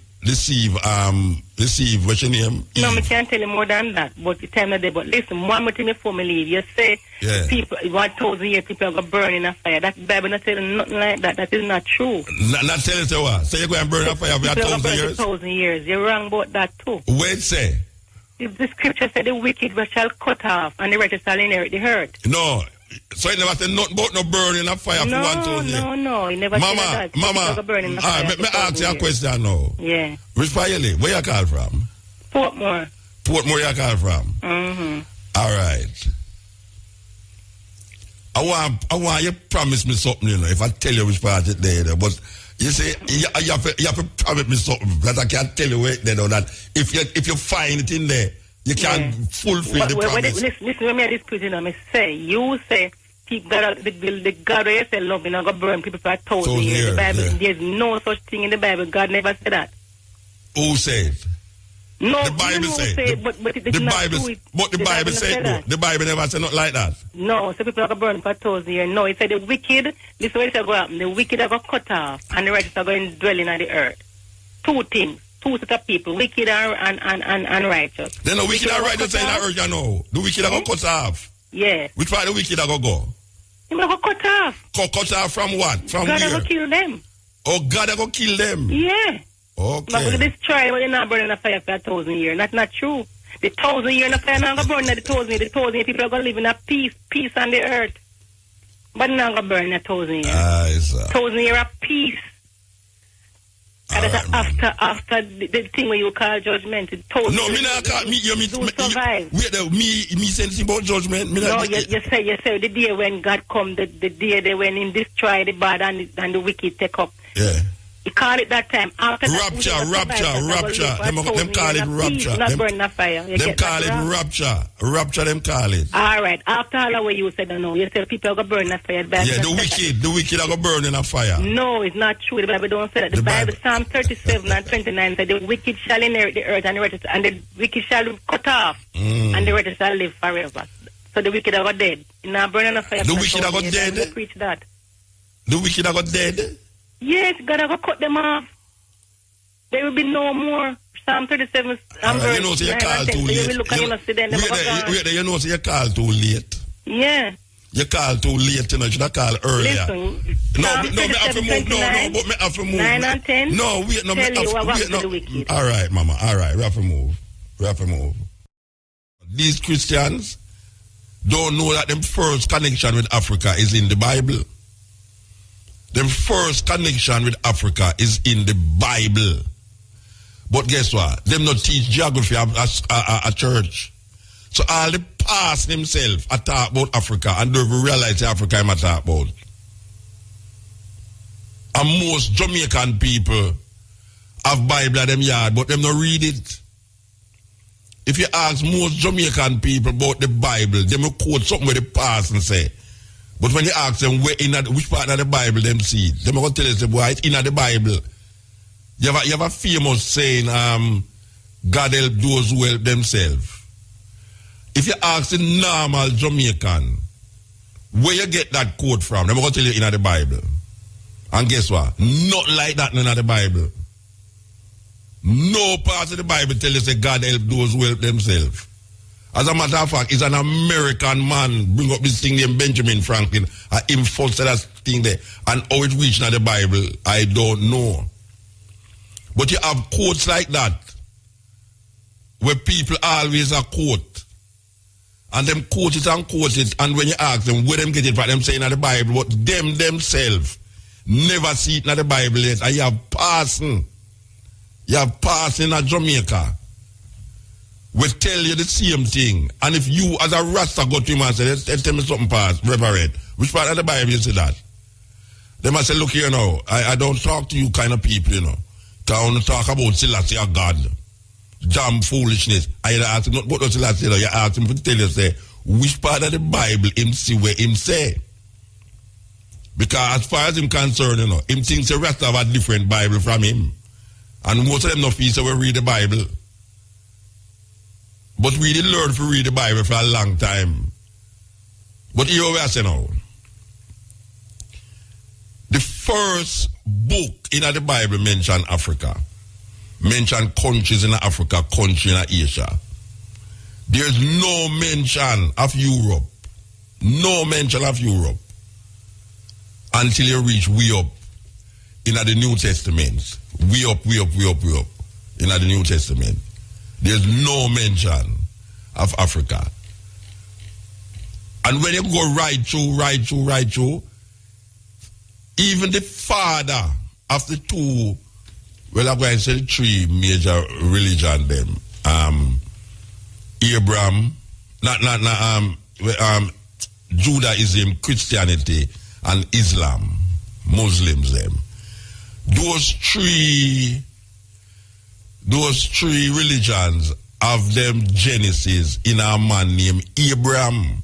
what's your name? No, I can't tell you more than that. But the time of the day. But listen, one more thing before me leave. You say people 1,000 years people are going to burn in a fire. That Bible not telling nothing like that. That is not true. Not telling you what? So you're going to burn in a fire for 1,000 years? 1,000 years. You're wrong about that too. Wait, say. The scripture said the wicked shall cut off and the righteous shall inherit the earth. No. So it never said nothing about no burning in a fire for 1,000 years? No. It never said that. Mama, let me ask you a question now. Yeah. Which part you live? Where you call from? Portmore. Portmore you call from? All right. I want you promise me something, you know, if I tell you which part it there. But you say, you have to promise me something that I can't tell you where there, that if you find it in there, you can fulfill the promise. Listen, when I dispute, you know, you say, people the God where you say love, you're not going to burn people for 1,000 years. The Bible, there's no such thing in the Bible. God never said that. Who said? No, the Bible said. But the Bible said, the Bible never said nothing like that. No, so people are going to burn for 1,000 years. No, it said the wicked, this is what it's going to happen. The wicked are going to cut off, and the righteous are going to dwell in the earth. Two things. Two set of people, wicked and righteous. Then the wicked and righteous in the earth, you know. The wicked are going to cut off. Yeah. Which part the wicked are going to go? They're going to cut off. Cut off from what? From God where? God are going to kill them. Oh, God are going to kill them? Yeah. Okay. But with this trial, they're not burning a fire for 1,000 years. That's not true. The 1,000 years in a fire not going to burn at the 1,000 years. The 1,000 years people are going to live in a peace on the earth. But not going to burn at 1,000 years. 1,000 years of peace. After the thing where you call judgment, no, me not call me. You survive. Me saying about judgment. No, you say the day when God come, the day they when Him destroy the bad and the wicked take up Yeah. You call it that time. After rapture. Them call it rapture. Not burn the fire. Them call it rapture. Rapture, them call it. All right. After all the way you said, no, you said people are going to burn the fire. Yeah, the wicked are going to burn in a fire. No, it's not true. The Bible don't say that. The Bible, Psalm 37 and 29 said the wicked shall inherit the earth and the wicked shall be cut off and the righteous shall live forever. So the wicked are going dead. Not burning a fire. The wicked are going dead? Preach that. The wicked are going dead? Yes, God will cut them off. There will be no more. Psalm 37 and verse 9 you call too late. You know, so you call too late. Yeah. You call too late, you know, you should have called earlier. Listen, no, me have to move. But me have to move. 9 and 10. No, me have to wicked. All right, Mama, all right, we have to move. These Christians don't know that them first connection with Africa is in the Bible. The first connection with Africa is in the Bible. But guess what? Them not teach geography at church. So all the past himself I talk about Africa and don't even realize Africa I'm talk about. And most Jamaican people have Bible at them yard, but them not read it. If you ask most Jamaican people about the Bible, they will quote something with the past and say. But when you ask them which part of the Bible them see, they will tell you, boy, it's in the Bible. You have a famous saying, God help those who help themselves. If you ask the normal Jamaican, where you get that quote from, they will tell you in the Bible. And guess what? Not like that in the Bible. No part of the Bible tell you say God help those who help themselves. As a matter of fact, it's an American man bring up this thing named Benjamin Franklin. Him first said that thing there. And how it reached in the Bible, I don't know. But you have quotes like that, where people always are quote. And them quote it, and when you ask them where them get it from, them saying in the Bible, but them themselves never see it in the Bible yet. And you have passing in Jamaica. We tell you the same thing. And if you, as a Rasta, go to him and say, tell me something past, Reverend, which part of the Bible you say that? They must say, look here now, I don't talk to you kind of people, you know. I want to talk about Selassie or God. Damn foolishness. I ask him, not go to Selassie, you ask him to tell you, say, which part of the Bible him see where him say? Because as far as him concerned, you know, him thinks the rest have a different Bible from him. And most of them not feel so we read the Bible. But we did learn to read the Bible for a long time. But here we are saying now. The first book in the Bible mentioned Africa. Mentioned countries in Africa, country in Asia. There's no mention of Europe. No mention of Europe. Until you reach way up in the New Testament. Way up. In the New Testament. There's no mention of Africa. And when you go right through, even the father of the two, well, I'm going to say the three major religion them. Abraham, Judaism, Christianity, and Islam, Muslims them. Those three religions have them genesis in a man named Abraham.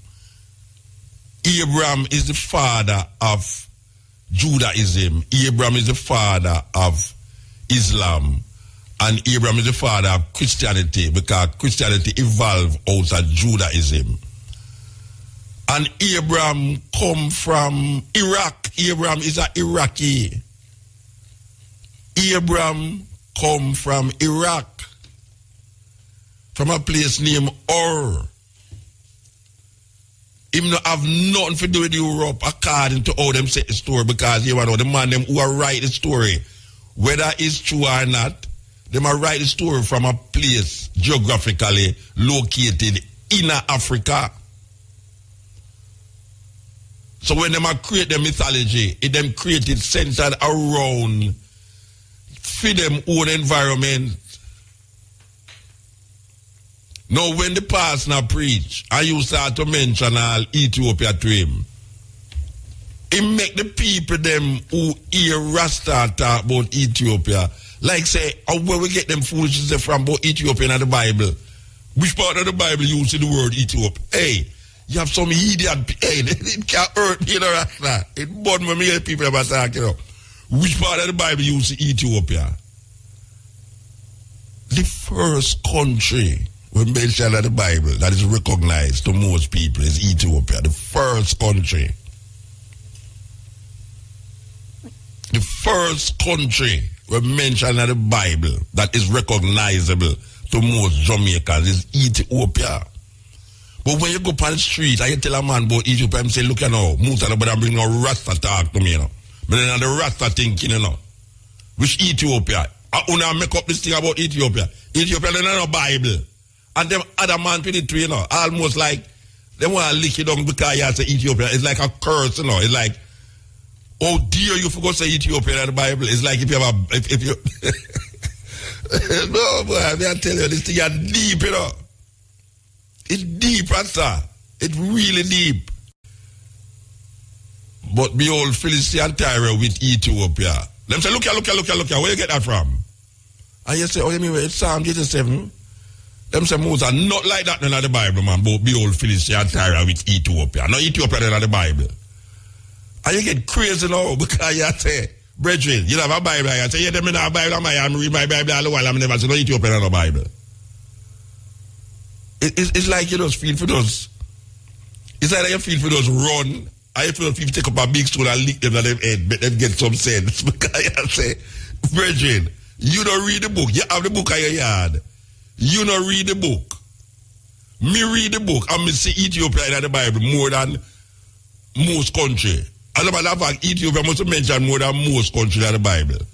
Abraham is the father of Judaism. Abraham is the father of Islam. And Abraham is the father of Christianity, because Christianity evolved out of Judaism. And Abraham come from Iraq. Abraham is an Iraqi. Abraham come from Iraq, from a place named Ur. Him not have nothing to do with Europe according to how them say the story, because you know the man them who are write the story, whether it's true or not, them are write the story from a place geographically located in Africa. So when them create the mythology, it them created centered around for them own environment. Now when the pastor preach and you start to mention all Ethiopia to him, It make the people them who hear Rasta talk about Ethiopia, like say, where we get them foolishness from about Ethiopia in the Bible. Which part of the Bible you see the word Ethiopia? Hey, you have some idiot, hey, it can't hurt me, Rasta. It burn me hear people about talking, Which part of the Bible you see Ethiopia? The first country when mentioned in the Bible that is recognized to most people is Ethiopia. The first country. The first country when mentioned in the Bible that is recognizable to most Jamaicans is Ethiopia. But when you go on the street and you tell a man about Ethiopia, I'm saying, look, you know, Mutabaruka bring no Rasta talk to me, you know. But then the Rasta thinking, you know. Which Ethiopia? I want to make up this thing about Ethiopia. Ethiopia, they don't know Bible. And them other man with it, you know, almost like they want to lick it down because you say Ethiopia. It's like a curse, you know. It's like, oh dear, you forgot to say Ethiopia in the Bible. It's like if you have a, if you, no, boy, I tell you, this thing is deep, you know. It's deep, Rasta. It's really deep. But behold, Philistine Tyre with Ethiopia. Them say, look here, where you get that from? And you say, oh, you mean, it's Psalm 87? Them say, Moses, not like that in the Bible, man, but behold, Philistine Tyre with Ethiopia. No Ethiopia in the Bible. And you get crazy now because you say, brethren, you have a Bible. I say, yeah, them in a Bible, I'm read my Bible all the while, I'm never say no Ethiopia in the Bible. It's like you just feel for those. It's like you feel for those run, and you feel take up a big stone and lick them on them head, make them get some sense. Because I say, brethren, you don't read the book. You have the book in your yard. You don't read the book. Me read the book, and me see Ethiopia in the Bible more than most country. As a matter of fact, Ethiopia must mention more than most countries in the Bible.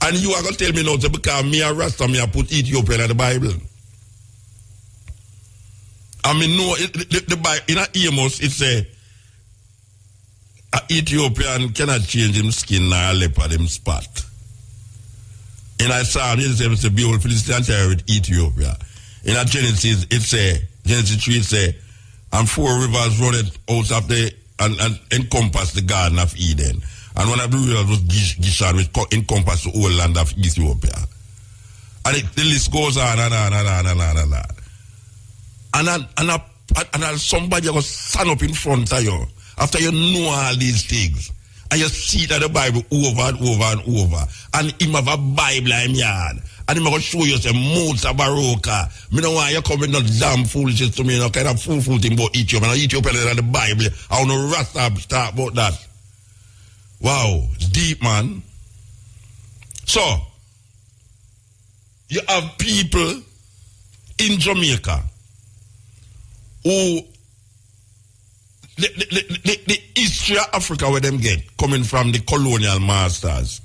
And you are going to tell me now, because me and Rasta, me I put Ethiopia in the Bible. I mean, no, the Bible, in Amos, it say, an Ethiopian cannot change him skin nor a leopard him spot. In Psalm, it says, behold, Philistine Tyre with Ethiopia. In Genesis, it say, Genesis 3, it say, and 4 rivers run it out of the, and encompass the Garden of Eden. And one of the rivers was Gishon, which encompassed the whole land of Ethiopia. And the list goes on and on and on and on and on. And somebody will stand up in front of you after you know all these things. And you see that the Bible over and over and over. And him have a Bible in him yard. And him going to show you say, Mutabaruka. Me know why you come with no damn foolishness to me, no kind of fool thing about Ethiopia. And Ethiopia in the Bible. I want to Rasta talk about that. Wow, it's deep, man. So, you have people in Jamaica who the history of Africa where them get coming from the colonial masters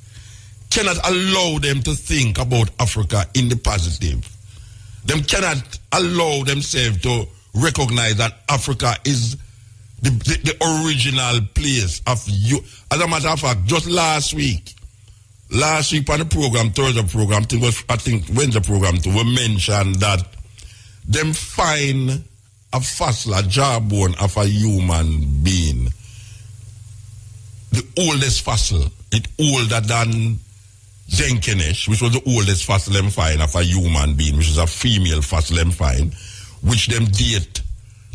cannot allow them to think about Africa in the positive. Them cannot allow themselves to recognize that Africa is the original place of you. As a matter of fact, just last week on the program, Thursday program, I think Wednesday program too, we mentioned that them find a fossil, a jawbone of a human being. The oldest fossil, it older than Zenkenesh, which was the oldest fossil them find of a human being, which is a female fossil them find, which them date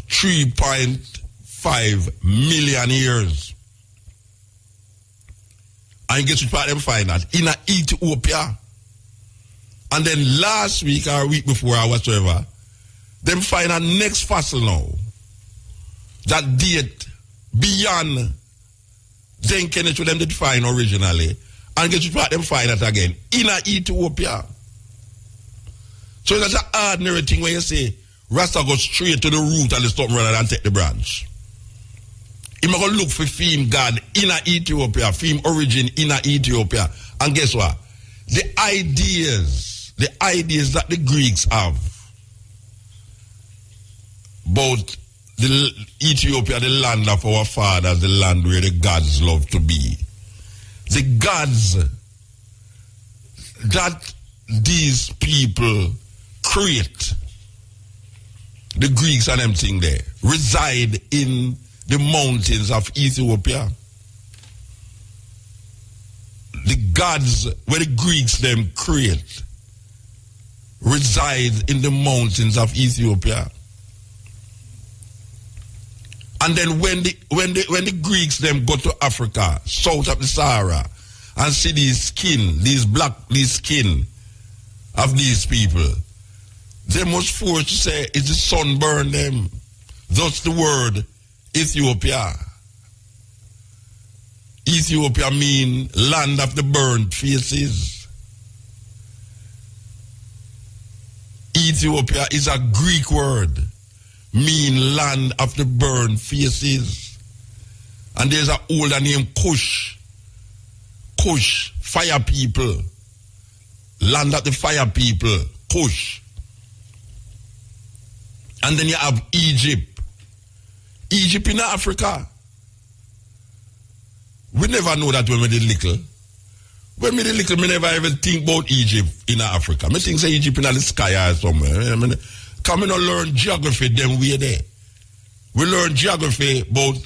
3.5 million years. And guess which part them find that? In Ethiopia. And then last week or week before or whatsoever, them find a next fossil now that date beyond Zenkenesh what them did find originally. And guess which part them find that again? In Ethiopia. So that's an ordinary thing when you say Rasta goes straight to the root and the stump rather than take the branch. He might go look for theme God in Ethiopia, theme origin in Ethiopia. And guess what? The ideas that the Greeks have about the Ethiopia, the land of our fathers, the land where the gods love to be. The gods that these people create, the Greeks and them thing there, reside in the mountains of Ethiopia. the gods where the Greeks them create reside in the mountains of Ethiopia. And then when the Greeks them go to Africa, south of the Sahara, and see these skin of these people, they must force to say, it's the sun burn them. Thus the word Ethiopia. Ethiopia mean land of the burned faces. Ethiopia is a Greek word, mean land of the burned faces. And there's an older name, Kush. Kush, fire people. Land of the fire people, Kush. And then you have Egypt. Egypt in Africa. We never know that when we did little. When we did little, we never even think about Egypt in Africa. I think say Egypt in the sky or somewhere. I mean, come in and learn geography, then we're there. We learn geography about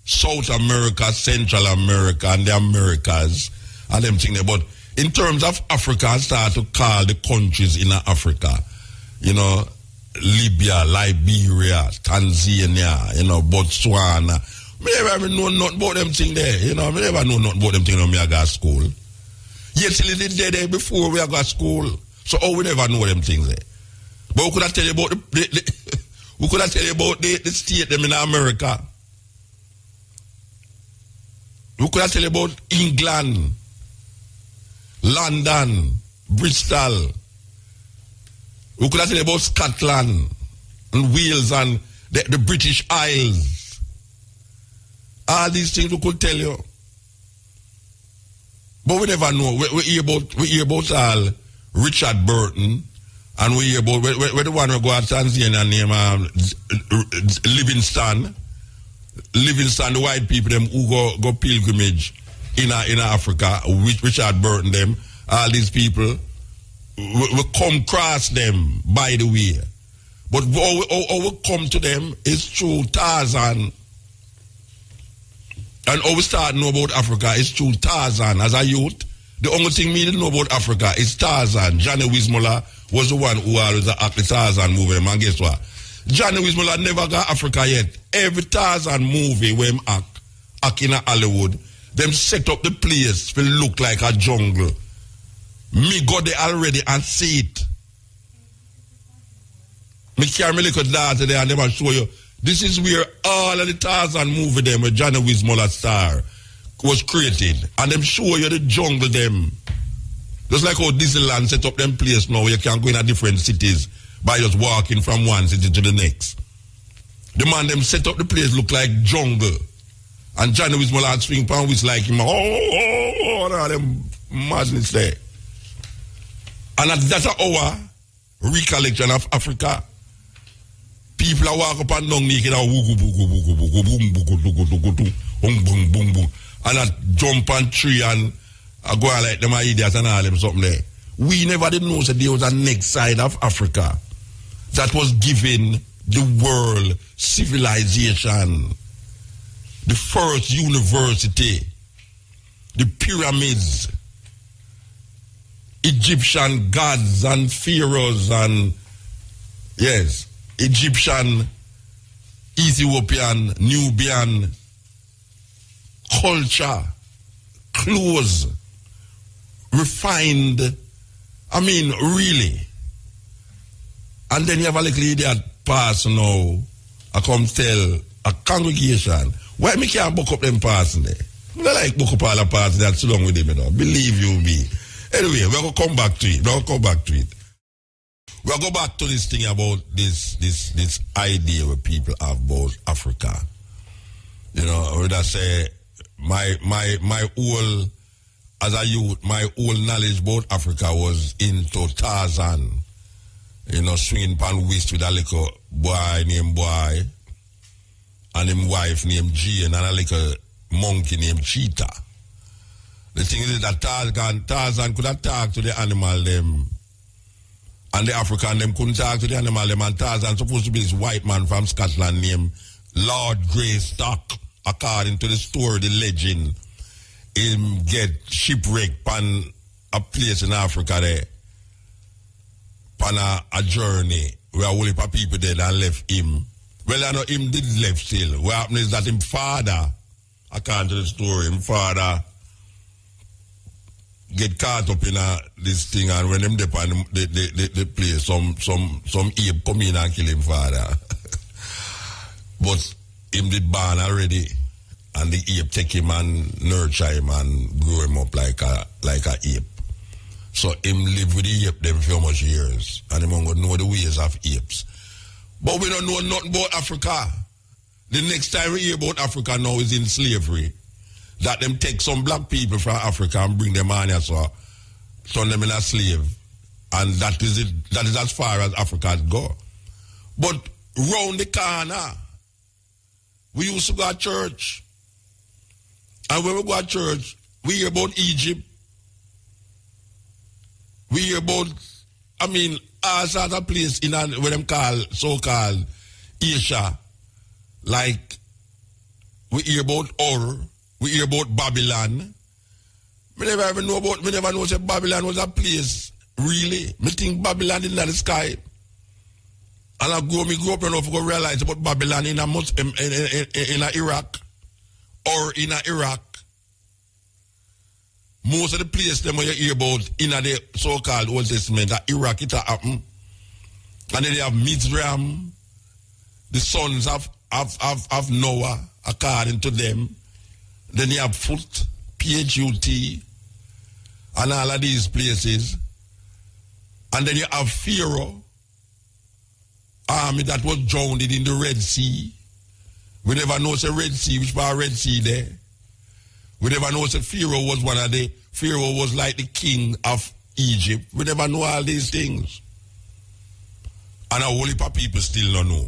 South America, Central America, and the Americas, and them things. But in terms of Africa, I start to call the countries in Africa, you know, Libya, Liberia, Tanzania, you know, Botswana. I never know nothing about them things there, you know. I never know nothing about them things when I go to school. Yes, they did there before we go to school. So we never know them things there. But we could have tell you about the state them in America. We could have tell you about England, London, Bristol. We could have tell you about Scotland and Wales and the British Isles. All these things we could tell you. But we never know. We hear about all Richard Burton, and we hear about where the one who go to Tanzania name Livingston. Livingston, the white people them who go pilgrimage in Africa, which Richard Burton them, all these people, we come cross them by the way. But how we come to them is through Tarzan. And how we start to know about Africa is through Tarzan. As a youth, the only thing me didn't know about Africa is Tarzan. Johnny Wismola was the one who always act the Tarzan movie. And guess what? Johnny Wismola never got Africa yet. Every Tarzan movie where him act in Hollywood, them set up the place to look like a jungle. Me go there already and see it. Me carry me little daughter there and them show you. This is where all of the Tarzan movie them with Johnny Wismola star was created. And them show you the jungle them. Just like how Disneyland set up them place now, you can go in a different cities by just walking from one city to the next. The man them set up the place look like jungle. And Johnny Wismola had swing pan which like him. All them madness there. And that's our recollection of Africa. People are walk up and down naked and I jump on tree and I go like them idiots and all them something there. We never did know that there was a next side of Africa that was given the world civilization, the first university, the pyramids, Egyptian gods and pharaohs and yes, Egyptian, Ethiopian, Nubian culture, clothes, refined, I mean, really. And then you have a little idiot pass now, I come tell a congregation, why me can't book up them passing there? I don't like book up all the passes that's so long with them, you know. Believe you me. Anyway, we're going to come back to it. We'll go back to this thing about this idea where people have about Africa. You know, would I say my whole, as a youth, my whole knowledge about Africa was into Tarzan. You know, swinging pan waist with a little boy named Boy and him wife named Jane and a little monkey named Cheetah. The thing is that Tarzan could have talked to the animal them. And the African them couldn't talk to the animal them, and Tarzan supposed to be this white man from Scotland named Lord Greystock, according to the story, the legend. him get shipwrecked on a place in Africa there. On a journey where a whole heap of people dead and left him. Well, I know him did left still. What happened is that him father, according to the story, him father get caught up in this thing, and when him dep on the place, some ape come in and kill him father. But him did born already, and the ape take him and nurture him and grow him up like a ape. So him live with the ape them for much years, and him gonna know the ways of apes. But we don't know nothing about Africa. The next time we hear about Africa now is in slavery. That them take some black people from Africa and bring them on here, so turn them in a slave. And that is it. That is as far as Africa go. But round the corner, we used to go to church. And when we go to church, we hear about Egypt. We hear about, all sorts of places in what them call, so-called Asia. Like, we hear about Ur, we hear about Babylon. We never even know about, we never know that Babylon was a place, really. Me think Babylon is not the sky. And I grew up enough to realize about Babylon in Iraq, or in Iraq. Most of the places them you hear about in the so-called Old Testament, that Iraq it happen. And then they have Mizraim, the sons of Noah, according to them. Then you have Phut, Phut, and all of these places. And then you have Pharaoh, army that was drowned in the Red Sea. We never know the Red Sea, which part Red Sea there. We never know that Pharaoh was Pharaoh was like the king of Egypt. We never know all these things. And a whole heap of people still don't know.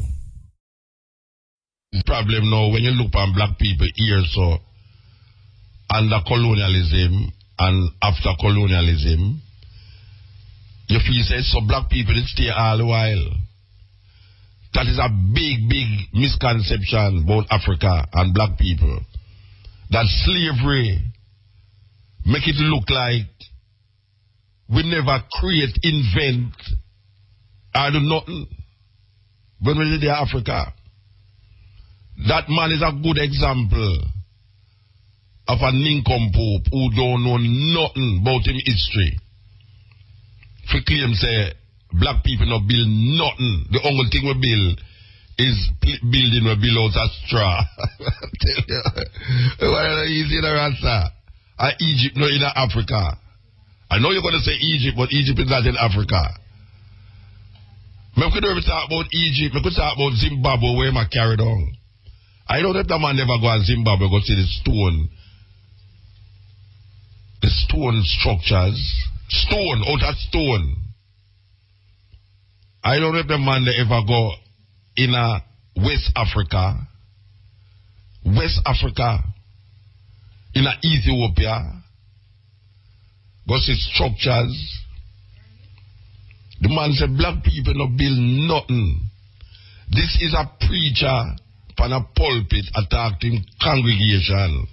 The problem now, when you look on black people here, so under colonialism and after colonialism, you feel say so black people did stay all the while. That is a big, big misconception about Africa and black people. That slavery make it look like we never create, invent, or do nothing when we did in Africa. That man is a good example of a nincompoop who don't know nothing about him history. For claim say black people not build nothing. The only thing we build is building we build out of straw. Tell you. Why easy in Rasta? Egypt not in Africa. I know you're going to say Egypt, but Egypt is not in Africa. We could never talk about Egypt. We could talk about Zimbabwe where I carried on. I know that the man never go to Zimbabwe go see the stone structures. Stone, out of stone. I don't know if the man they ever go in West Africa, in Ethiopia, go see structures. The man said black people not build nothing. This is a preacher on a pulpit attacking congregation.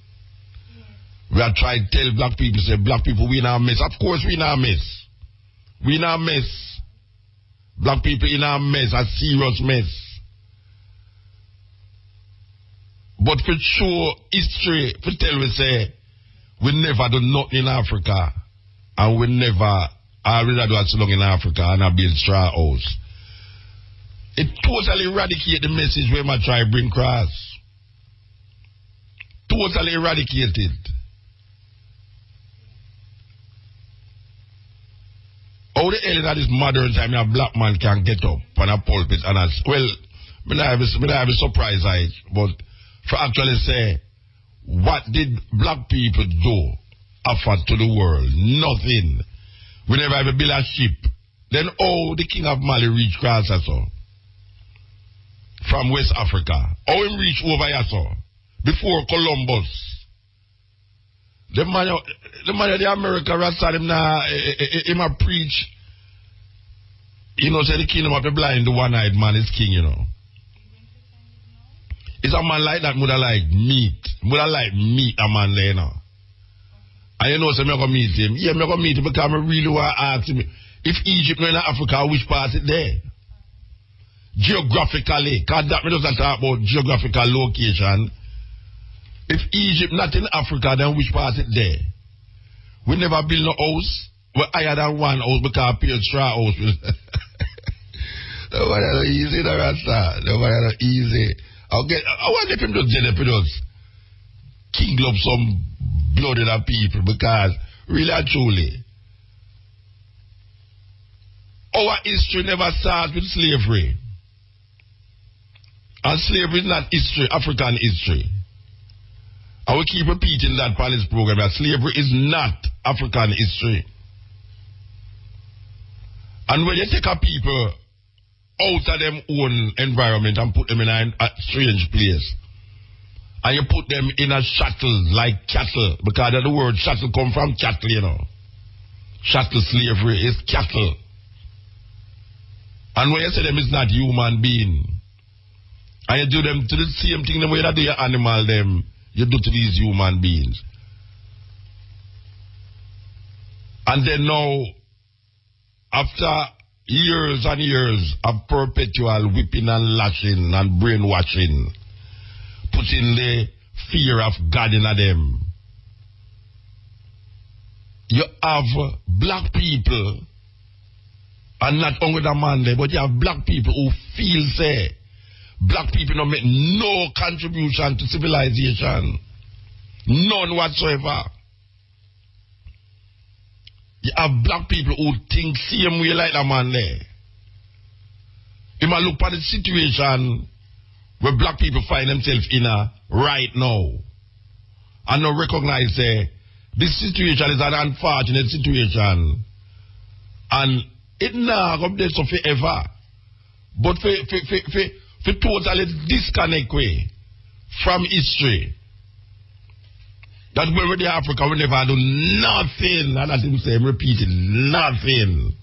We are trying to tell black people, say black people we not mess. Of course we not mess. We not mess. Black people in a mess, a serious mess. But for sure, history, for tell we say, we never do nothing in Africa. And we never, I rather do it so long in Africa and I build straw house. It totally eradicate the message when I try to bring across. Totally eradicate it. How the hell in this modern time a black man can get up on a pulpit and I have a surprise, but for actually say, what did black people do offer to the world? Nothing. We never ever build a ship. Then the king of Mali reached across so from West Africa. How him reach over here so before Columbus. The man of the America Rasta him now him a preach. You know, say the kingdom of the blind, the one-eyed man is king, you know. It's a man like that would like meat. Would like meat a man there, you know. And you know, so I'm going to meet him. Yeah, I'm going to meet him because I really want to ask him, if Egypt not in Africa, which part is there? Geographically, because that doesn't talk about geographical location. If Egypt not in Africa, then which part is there? We never build no house. We're higher than one house because I build straw house. Nobody no easy, no Rasta. Nobody no easy. I want to let him just get up king up some blooded people because really and truly, our history never starts with slavery. And slavery is not history, African history. I will keep repeating that part of this program, that slavery is not African history. And when you take a people out of their own environment and put them in a strange place, and you put them in a shuttle like cattle, because the word shuttle come from cattle, you know. Shuttle slavery is cattle. And when you say them is not human being, and you do them to the same thing the way that the animal them, you do to these human beings. And then now, after years and years of perpetual whipping and lashing and brainwashing, putting the fear of God in them, you have black people, and not only the man there, but you have black people who feel say black people don't make no contribution to civilization. None whatsoever. You have black people who think same way like the man there. You might look at the situation where black people find themselves in right now and not recognize this situation is an unfortunate situation. And it not going to be so forever. But for totally disconnect way from history. That when we're in Africa, we never do nothing. And as him say, I'm repeating, nothing.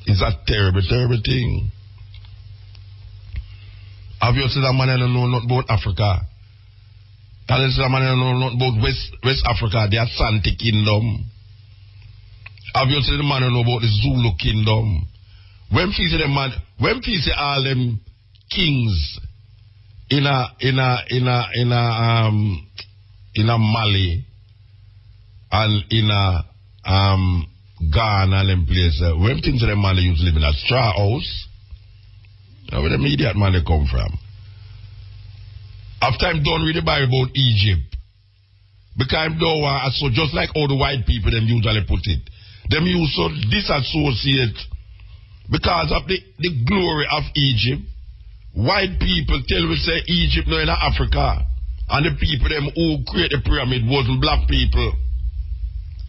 It's a terrible, terrible thing. Obviously, the man don't know nothing about Africa. Obviously, the man don't know nothing about West Africa, the Asante Kingdom. Obviously, the man don't know about the Zulu Kingdom. When we see all them kings in a Mali and in a Ghana and them place, when we see them man they used to live in a straw house, where the immediate man they come from. After I'm done with the Bible about Egypt, because I'm done, so just like all the white people them usually put it, them used to disassociate. Because of the glory of Egypt, white people tell we say Egypt no in Africa, and the people them who create the pyramid wasn't black people.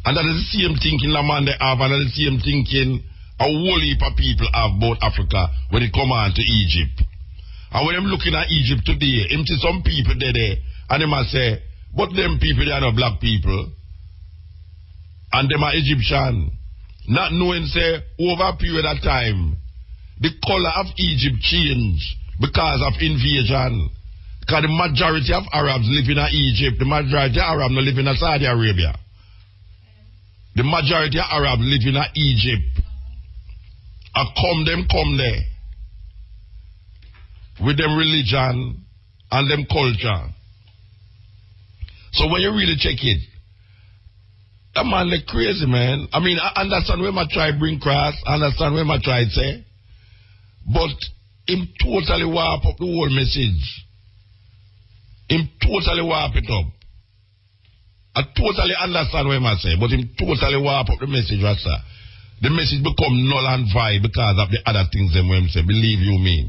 And that is the same thinking the man they have, and that is the same thinking a whole heap of people have about Africa when it come on to Egypt. And when I'm looking at Egypt today, him see some people there, and they must say, but them people they are not black people, and them are Egyptian. Not knowing, say, over a period of time, the color of Egypt changed because of invasion. Because the majority of Arabs live in Egypt, the majority of Arabs don't live in Saudi Arabia. The majority of Arabs live in Egypt. And come there. With them religion and them culture. So when you really check it, that man like crazy, man. I mean, I understand where my try bring cross, I understand where my try say, but him totally warp up the whole message. Him totally warp it up. I totally understand what I say, but him totally warp up the message, Rasta. The message become null and void because of the other things them when say. Believe you me.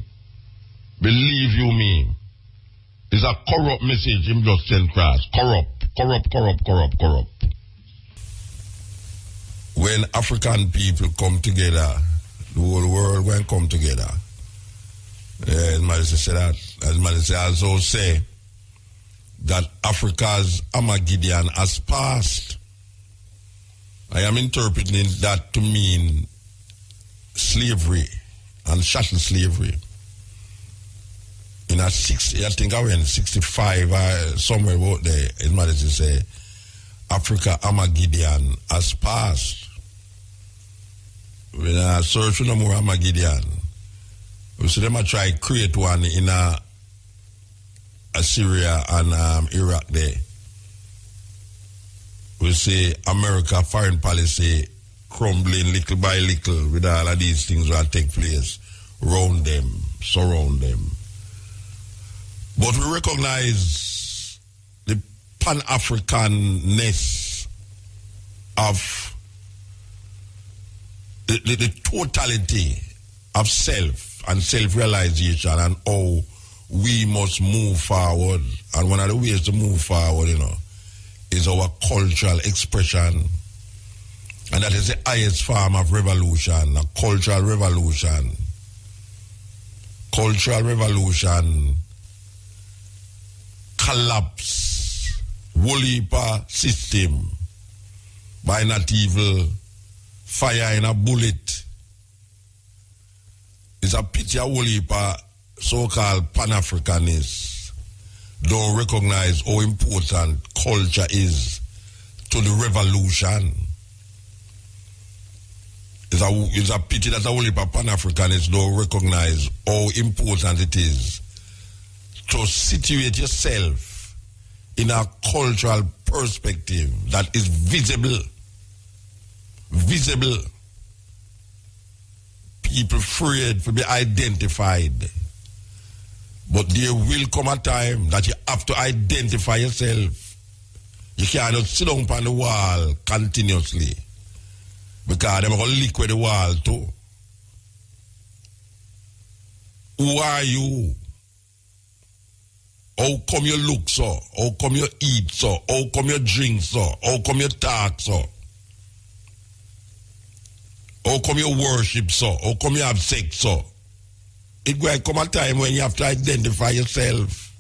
Believe you me. It's a corrupt message him just send cross. Corrupt. When African people come together, the whole world will come together. As Malaysia said that, as Malaysia also say that Africa's Armageddon has passed. I am interpreting that to mean slavery and chattel slavery. In a I think I went 65 somewhere out there, as Malaysia say, Africa Armageddon has passed. When I search for no more Armageddon, we see them try to create one in Syria and Iraq there. We see America foreign policy crumbling little by little with all of these things that take place around them, surround them. But we recognize the Pan-Africanness of the totality of self and self-realization and how we must move forward. And one of the ways to move forward, is our cultural expression. And that is the highest form of revolution, a cultural revolution. Cultural revolution collapse whole heap system by not evil fire in a bullet. It's a pity a whole heap so-called Pan-Africanists don't recognize how important culture is to the revolution. It's a pity that a whole heap of Pan-Africanists don't recognize how important it is to situate yourself in a cultural perspective that is visible. Visible. People afraid to be identified. But there will come a time that you have to identify yourself. You cannot sit down on the wall continuously, because they're going to liquid the wall too. Who are you? How come you look so? How come you eat so? How come you drink so? How come you talk so? How come you worship so? How come you have sex so? It will come a time when you have to identify yourself.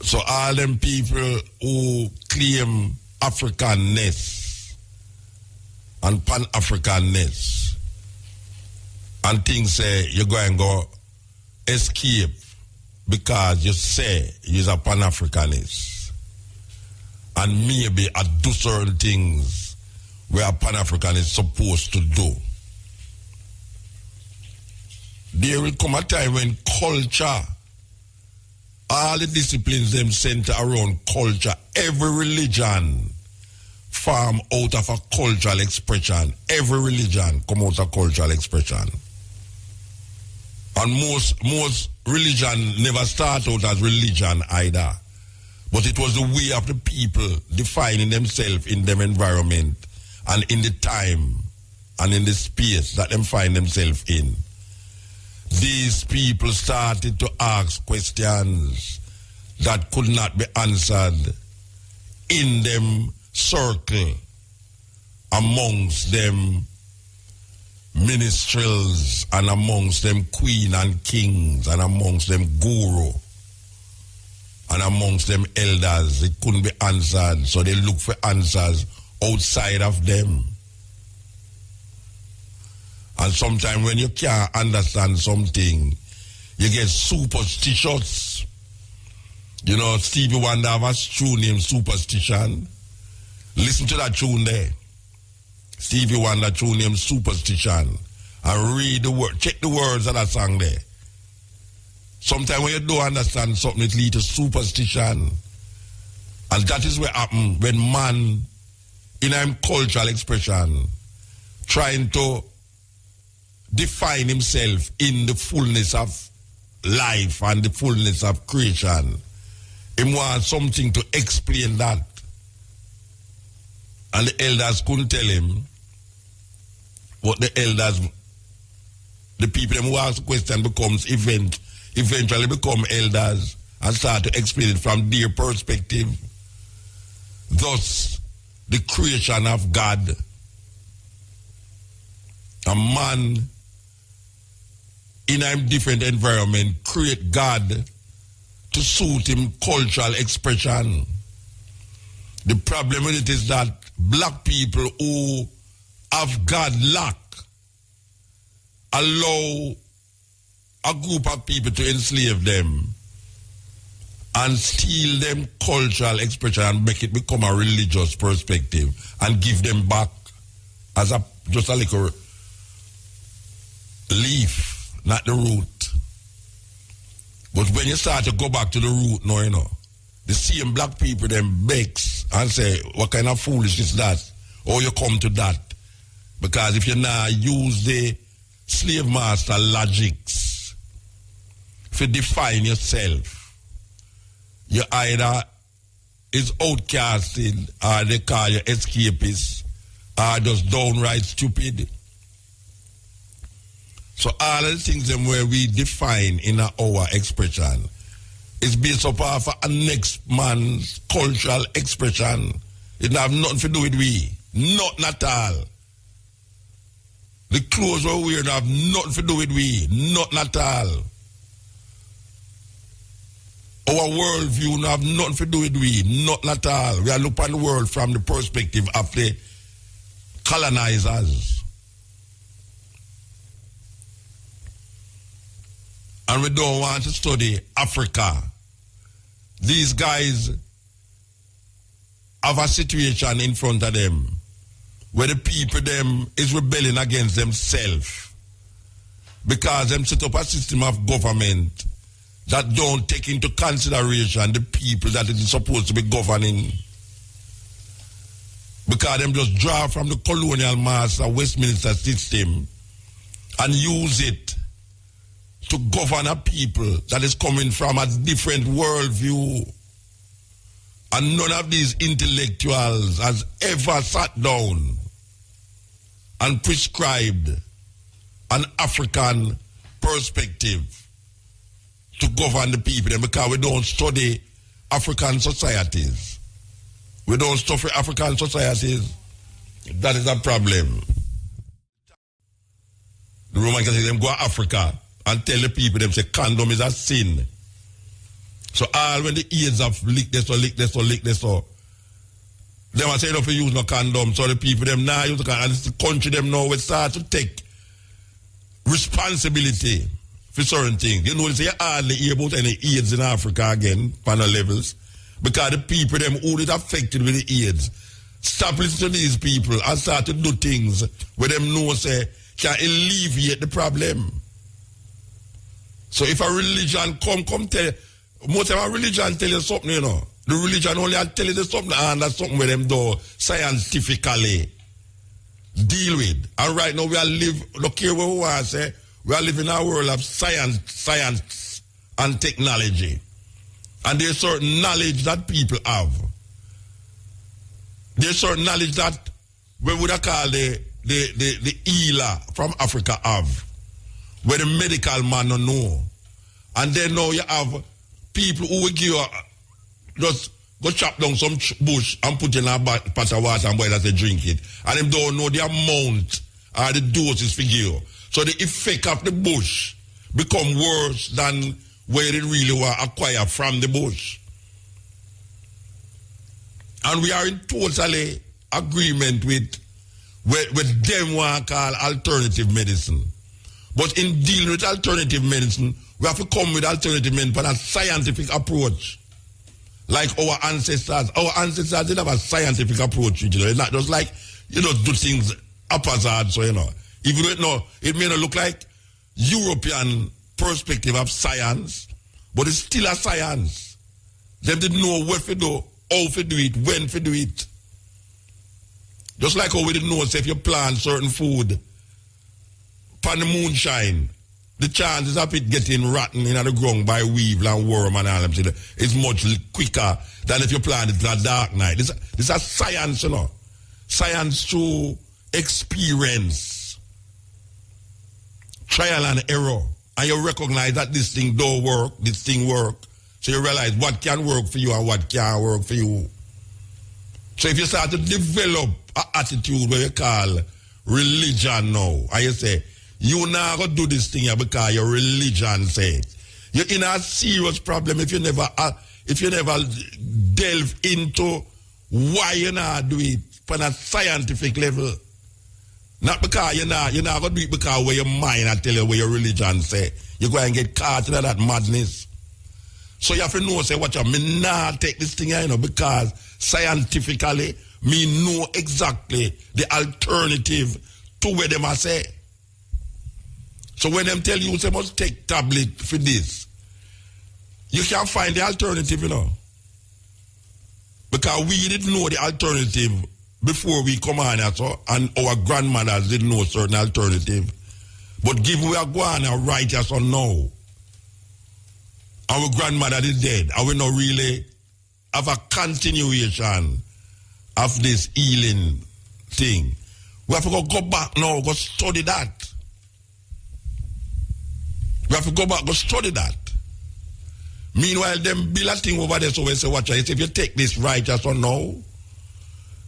So all them people who claim Africanness and Pan-Africanness and things say you're going to go escape because you say you're a Pan-Africanist, and maybe I do certain things where a Pan-African is supposed to do. There will come a time when culture, all the disciplines them center around culture, every religion form out of a cultural expression. Every religion come out of cultural expression. And most religion never start out as religion either. But it was the way of the people defining themselves in their environment and in the time and in the space that them find themselves in. These people started to ask questions that could not be answered in them circle, amongst them ministrels, and amongst them queen and kings, and amongst them guru, and amongst them elders. It couldn't be answered, so they look for answers outside of them. And sometimes when you can't understand something, you get superstitious. You know, Stevie Wonder have a tune named Superstition. Listen to that tune there. Stevie Wonder tune named Superstition. And read the word, check the words of that song there. Sometimes when you don't understand something, it leads to superstition. And that is what happens when man, in a cultural expression, trying to define himself in the fullness of life and the fullness of creation. He wants something to explain that. And the elders couldn't tell him. But the elders, the people who ask the question eventually become elders and start to explain it from their perspective. Thus, the creation of God. A man in a different environment create God to suit him cultural expression. The problem with it is that black people who have God lack allow a group of people to enslave them and steal them cultural expression and make it become a religious perspective and give them back as just a little leaf, not the root. But when you start to go back to the root now, you know, the same black people them begs and say, what kind of foolishness is that? Or you come to that? Because if you now use the slave master logics to define yourself, you either is outcasted or they call you escapist or just downright stupid. So all of the things them where we define in our expression is based upon a next man's cultural expression. It have nothing to do with we. Nothing at all. The clothes we're wearing have nothing to do with we. Nothing at all. Our worldview have nothing to do with we. Nothing at all. We are looking at the world from the perspective of the colonizers. And we don't want to study Africa. These guys have a situation in front of them where the people them is rebelling against themselves because them set up a system of government that don't take into consideration the people that it is supposed to be governing. Because them just draw from the colonial master Westminster system and use it to govern a people that is coming from a different worldview. And none of these intellectuals has ever sat down and prescribed an African perspective to govern the people, because we don't study African societies. We don't study African societies. That is a problem. The Roman Catholics them go to Africa and tell the people, them say condom is a sin. So all when the AIDS have lick this or lick this or lick this or, them are saying not to use no condom, so the people them now use the condom, and it's the country them now will start to take responsibility for certain things. You know, they say you hardly hear about any AIDS in Africa again, panel levels, because the people them who is affected with the AIDS stop listening to these people and start to do things where them know say can alleviate the problem. So if a religion come tell, most of our religion tell you something, you know. The religion only tell you something, and that's something with them do scientifically deal with. And right now we are look here where we are, say, we are living in a world of science and technology. And there's certain knowledge that people have. There's certain knowledge that we would have called the healer from Africa have, where the medical man don't know. And then now you have people who will give you just go chop down some bush and put in a pot of water and boil as they drink it. And them don't know the amount or the doses for you. So the effect of the bush become worse than where it really was acquired from the bush. And we are in totally agreement with them what I call alternative medicine. But in dealing with alternative medicine, we have to come with alternative medicine for a scientific approach. Like our ancestors. Our ancestors did have a scientific approach, you know. It's not just like, you know, do things haphazard, so, you know. Even though it may not look like European perspective of science, but it's still a science. They didn't know what to do, how to do it, when to do it. Just like how we didn't know, say, if you plant certain food upon the moonshine, the chances of it getting rotten in the ground by weevil and worm and all them is much quicker than if you plant it in a dark night. This is a science, you know. Science through experience. Trial and error. And you recognize that this thing don't work, this thing work. So you realize what can work for you and what can't work for you. So if you start to develop an attitude where you call religion now, and you say, you now go do this thing because your religion says. You're in a serious problem if you never delve into why you not do it on a scientific level. Not because you're not going to do it because where your mind I tell you what your religion say. You're going to get caught in that madness. So you have to know, say, watch out, me not take this thing, because scientifically, me know exactly the alternative to where them I say. So when them tell you, say, must take tablet for this, you can find the alternative, Because we didn't know the alternative before we come on, and our grandmothers didn't know certain alternative. But give we are going and right as or no. Our grandmother is dead. And we not really have a continuation of this healing thing. We have to go back now, go study that. We have to go back, go study that. Meanwhile, them build a thing over there, so we say, watch out, if you take this right as or no,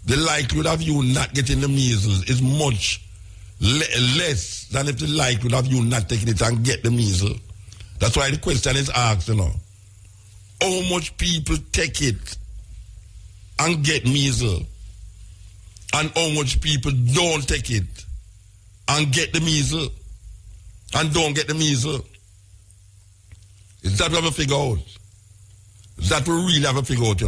the likelihood of you not getting the measles is much less than if the likelihood of you not taking it and get the measles. That's why the question is asked, how much people take it and get measles, and how much people don't take it and get the measles and don't get the measles. Is that we have to figure out? Is that we really have to figure out,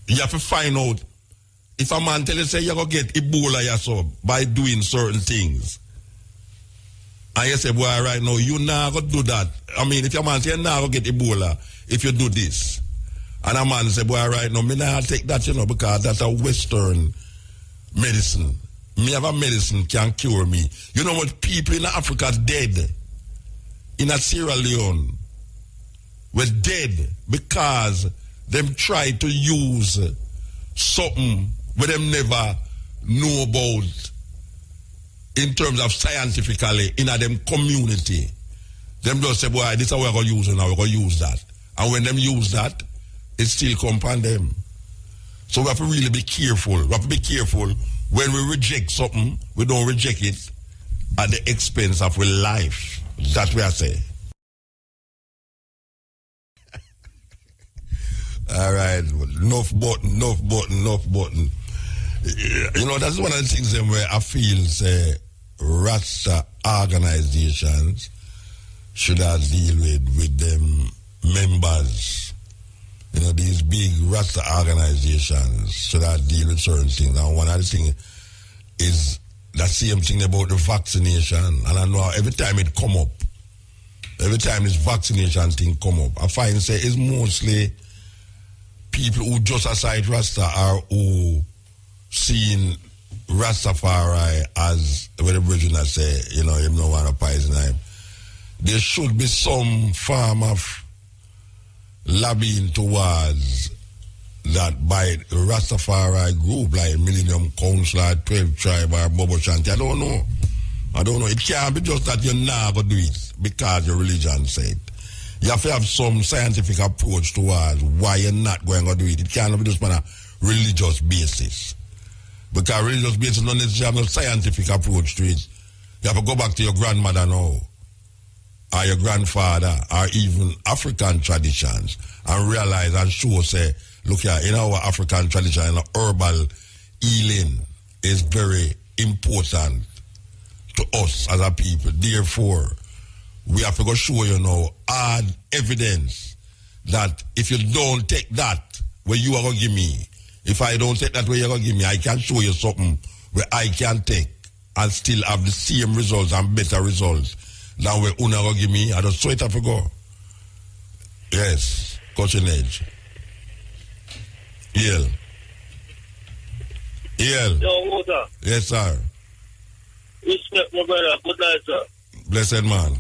You have to find out if a man tell you, say, you're going to get Ebola yourself by doing certain things. And you say, boy, right now, you not going to do that. I mean, if your man say, you're not going to get Ebola if you do this. And a man say, boy, right now, me not take that, because that's a Western medicine. Me have a medicine can cure me. You know what people in Africa dead in Sierra Leone were dead because them tried to use something where them never know about in terms of scientifically in a them community. Them just say, boy, this is what we're going to use now, we're going to use that. And when them use that, it still come upon them. So we have to really be careful. We have to be careful. When we reject something, we don't reject it at the expense of our life. That's what I say. All right, enough button. That's one of the things where I feel, say, Rasta organizations should have deal with them members. These big Rasta organizations should have deal with certain things. And one of the things is that same thing about the vaccination. And I know every time it come up, every time this vaccination thing come up, I find, say, it's mostly people who just aside Rasta or who seeing Rastafari as what the original say, him no want to poison him. There should be some form of lobbying towards that by Rastafari group like Millennium Council, 12 Tribe or Bobo Shanti. I don't know. It can't be just that you're not going to do it because your religion said. You have to have some scientific approach towards why you're not going to do it. It can't be just on a religious basis. Because religious basis don't necessarily have no scientific approach to it. You have to go back to your grandmother now, or your grandfather, or even African traditions, and realize and show, say, look here, in our African tradition, herbal healing is very important to us as a people. Therefore, we have to go show hard evidence that if you don't take that where you are going to give me, if I don't take that where you're going to give me, I can show you something where I can take and still have the same results and better results than where Una going to give me. I just saw it have to go. Yes, Coaching Edge. Yo, water. Yes, sir. Respect, my brother. Good night, sir. Blessed man.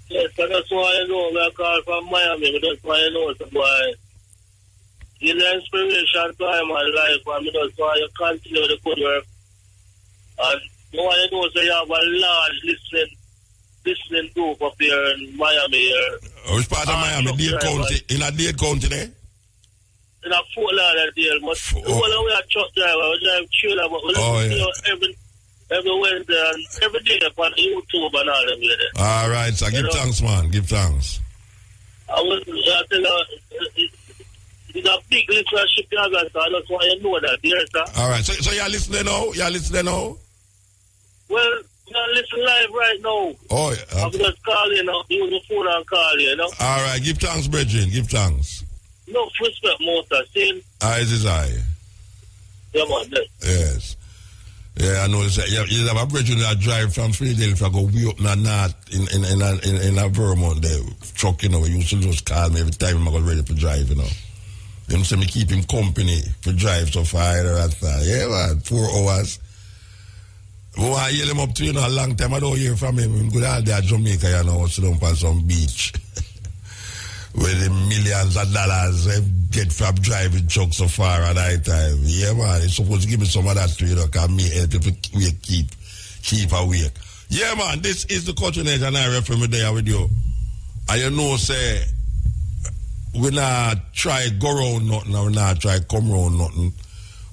Yes, that's why I know. I call from Miami. That's why I know. So boy, give the inspiration time and life. And that's why you continue the good work. And what I know, so you have a large listening group up here in Miami. Here. Which part of Miami? Dade County. In a Dade County there? In a Fort Lauderdale. But all we are truck driver. We drive trailer. But we listen every Wednesday and every day on YouTube and all of it. All right, so give thanks, man. Give thanks. I tell it's a big listenership, so that's why you know that, dear sir. All right, so you're listening now? Well, can listen live right now. Oh, yeah. I'm just calling, use the phone and call you, All right, give thanks, brethren, give thanks. No respect, motor, see? It is I. Yeah, man, yes. Yeah, I know. You have a brethren that drive from Philadelphia, go way up in north in a Vermont, the truck, we used to just call me every time I got ready to drive, Them say me keep him company for drive so far. Yeah, man, 4 hours. But I yell him up to a long time. I don't hear from him. I'm good all day at Jamaica, sit down on some beach. With the millions of dollars get from driving truck so far at that time. Yeah, man, it's supposed to give me some of that too, because me help people keep awake. Yeah, man, this is the Culture Nation and Irie FM there with you. And say, we not try go around nothing, we not try come around nothing.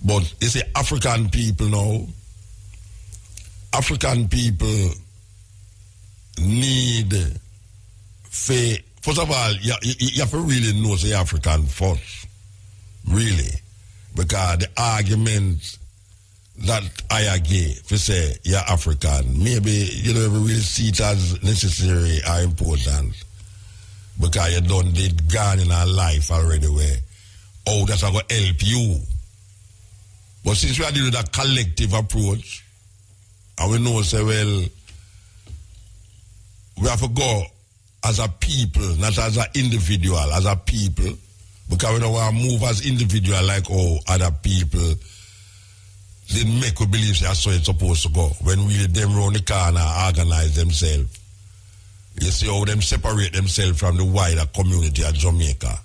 But it's the African people now. African people need faith. First of all, you have to really know the African first. Really. Because the argument that I give, if you say you're African, maybe you don't really see it as necessary or important. Because you done did gone in our life already where, that's going to help you. But since we are dealing with a collective approach, and we know, say, well, we have to go as a people, not as an individual, as a people, because we don't want to move as individual like other people didn't make we believe that's how it's supposed to go. When we let them round the corner organize themselves, you see how them separate themselves from the wider community of Jamaica.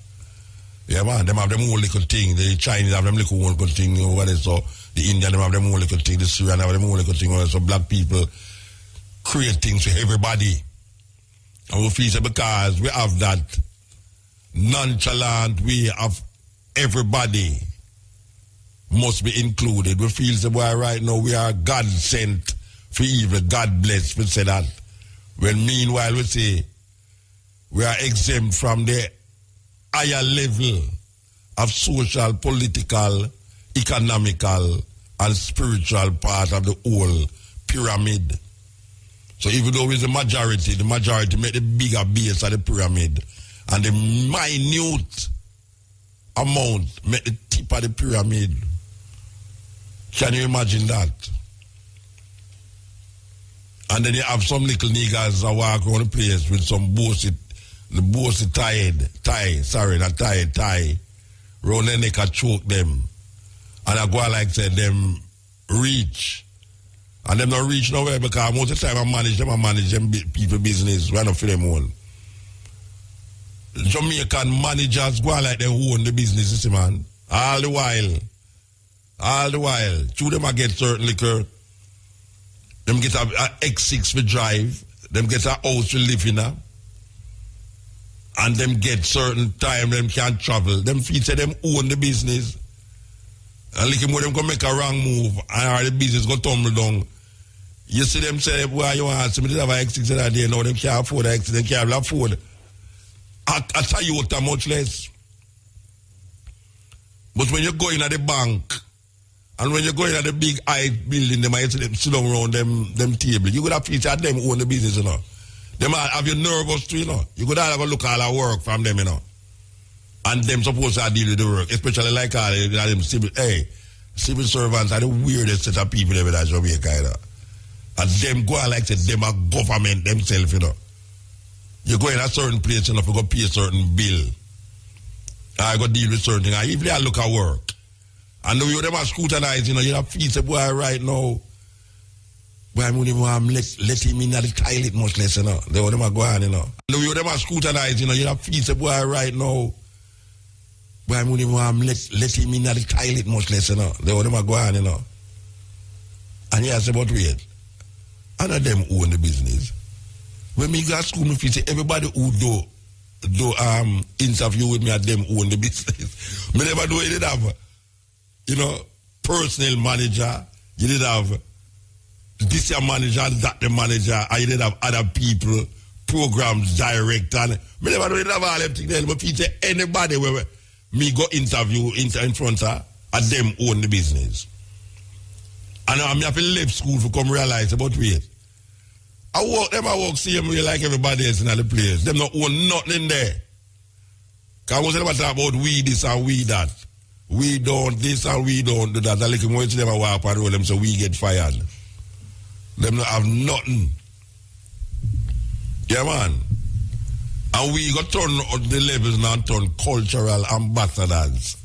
Yeah, man, them have them own little thing. The Chinese have them little own little thing over there. So the Indian them have them own little thing. The Syrian have them own little thing over there. So black people create things for everybody. And we feel because we have that nonchalant way of everybody must be included. We feel that boy right now we are God sent for evil, God bless. We say that. When meanwhile we say we are exempt from the higher level of social, political, economical, and spiritual part of the whole pyramid. So even though it's the majority make the bigger base of the pyramid, and the minute amount make the tip of the pyramid. Can you imagine that? And then you have some little niggas that walk around the place with some bossy tie, round their neck and choke them. And I go like say them reach. And them not reach nowhere because most of the time I manage them people business. We're not for them own. Jamaican managers go like they own the business, man. All the while. Two them I get certain liquor. Them get a X6 for drive. Them get a house to live in. And them get certain time them can't travel. Them feature them own the business. And like when them go make a wrong move and the business go tumble down. You see them say, boy, you want to have an X6 that day. No, them can't afford the X6. They can't afford a Toyota, much less. But when you go in at the bank, and when you go in at the big high building, they might sit down around them table. You could have featured them own the business, They might have you nervous too, You could have a look at all the work from them, And them supposed to deal with the work, especially like all them civil servants are the weirdest set of people ever that Jamaica, And them go like say them are government themselves, You go in a certain place, you go pay a certain bill. I go deal with certain things. Even I look at work. And the way them are scrutinized, you have to say, boy, right now, boy, I'm only let him in at the toilet much less, The way them are going, And the way them are scrutinized, you have to say, boy, right now, boy, I'm only let him in at the toilet much less, The way them are going, And you say, but wait, none of them own the business. When me go to school, me feel say everybody who do interview with me at them own the business. Me never do it have, personal manager. You did have this year manager, that the manager, and you did have other people, programs director. Me never do it have all them things there. But feel say anybody where me go interview in front of them own the business. And I have to leave school to come realize about wait. I walk same way like everybody else in the place. Them not own nothing in there. Because I was never talk about we this and we that. We don't this and we don't do that. I like when them a walk and roll them so we get fired. Them not have nothing. Yeah, man. And we got turn the levels now turn cultural ambassadors.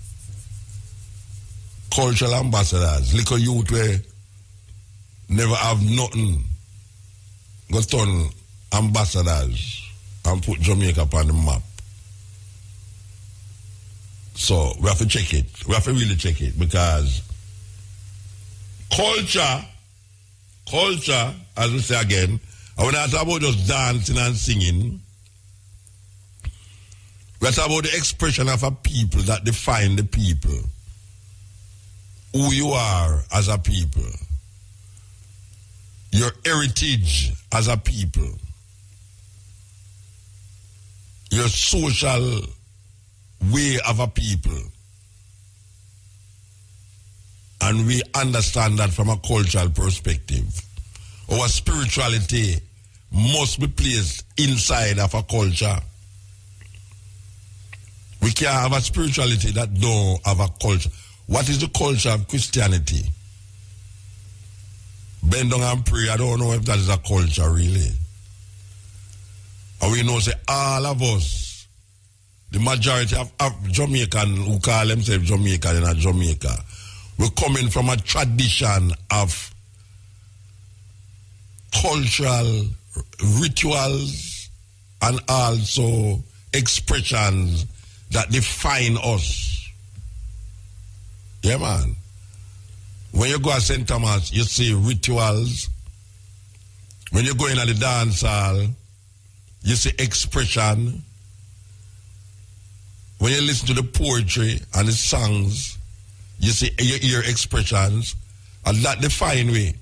Cultural ambassadors. Little youth where never have nothing. Got turn ambassadors and put Jamaica upon the map. So we have to check it. We have to really check it because culture, as we say again, and when I talk about just dancing and singing, we talk about the expression of a people that define the people. Who you are as a people. Your heritage as a people. Your social way of a people. And we understand that from a cultural perspective. Our spirituality must be placed inside of a culture. We can't have a spirituality that don't have a culture. What is the culture of Christianity? Bend down and pray. I don't know if that is a culture really. And we know say all of us, the majority of Jamaican who call themselves Jamaican in Jamaica, we're coming from a tradition of cultural rituals and also expressions that define us. Yeah, man. When you go to St. Thomas, you see rituals. When you go in at the dance hall, you see expression. When you listen to the poetry and the songs, you hear expressions, and that define way.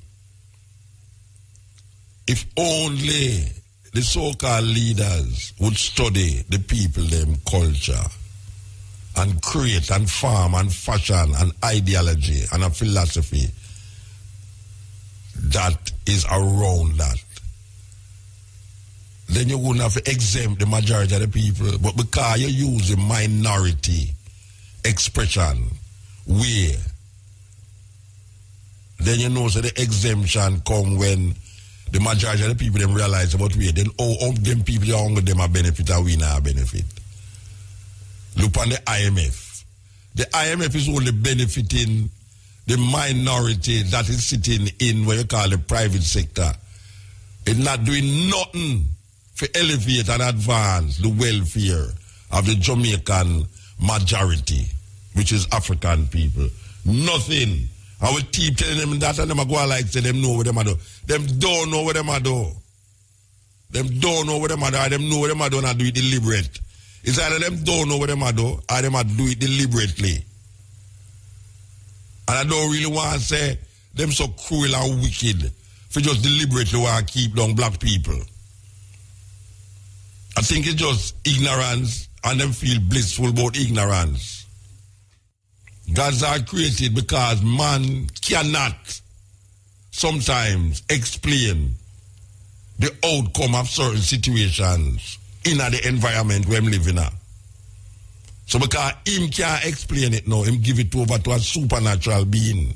If only the so-called leaders would study the people, them culture, and create and farm and fashion and ideology and a philosophy that is around that, then you wouldn't have to exempt the majority of the people. But because you use a minority expression way, then you know so the exemption come when the majority of the people them realize about way. Then all them people that are them a benefit and we not benefit. Look on the IMF. The IMF is only benefiting the minority that is sitting in what you call the private sector. It's not doing nothing to elevate and advance the welfare of the Jamaican majority, which is African people. Nothing. I will keep telling them that and them go like say them know what them do. Them don't know what them do. Them don't know what them do. Them know what them do and do it deliberate. It's either them don't know what them do or them do it deliberately. And I don't really want to say them so cruel and wicked for just deliberately want to keep down black people. I think it's just ignorance and them feel blissful about ignorance. Gods are created because man cannot sometimes explain the outcome of certain situations in the environment where I'm living in. So because him can't explain it now, him give it over to a supernatural being.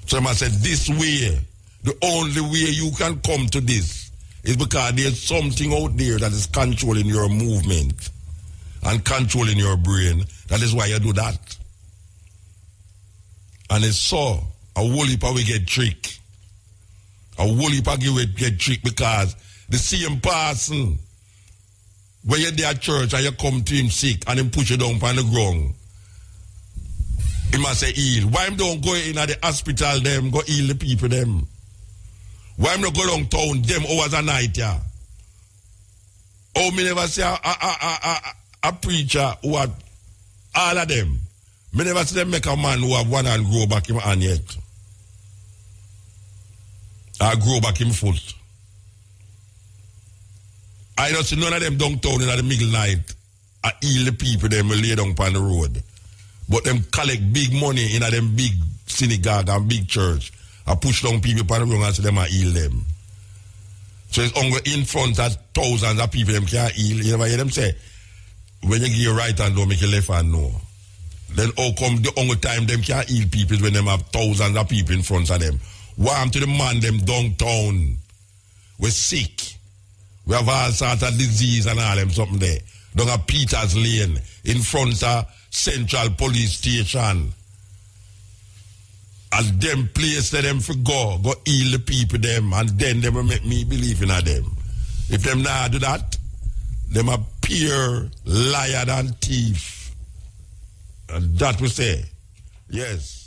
So I said, this way, the only way you can come to this is because there's something out there that is controlling your movement and controlling your brain. That is why you do that. And it's so, a whole heap of we get tricked. A whole heap of we get tricked because the same person, when you're there at church and you come to him sick and him push you down on the ground, he must say heal. Why him don't go in at the hospital them, go heal the people them? Why him not go downtown them hours a night, yeah? Oh, me never see a preacher who had all of them. Me never see them make a man who have one hand grow back him hand yet. Or grow back him foot. I don't see none of them downtown in the middle night heal the people them lay down on the road. But them collect big money in them big synagogue and big church. I push down people on the road and see them heal them. So it's only in front of thousands of people them can't heal. You never hear them say, when you give your right hand, don't make your left hand no. Then how come the only time them can't heal people is when them have thousands of people in front of them? Warm to the man them downtown. We're sick. We have all sorts of disease and all them something there. Down at Peters Lane, in front of Central Police Station. And them place that them for go heal the people them, and then they will make me believe in them. If them not do that, them a pure liar and thief. And that we say, yes.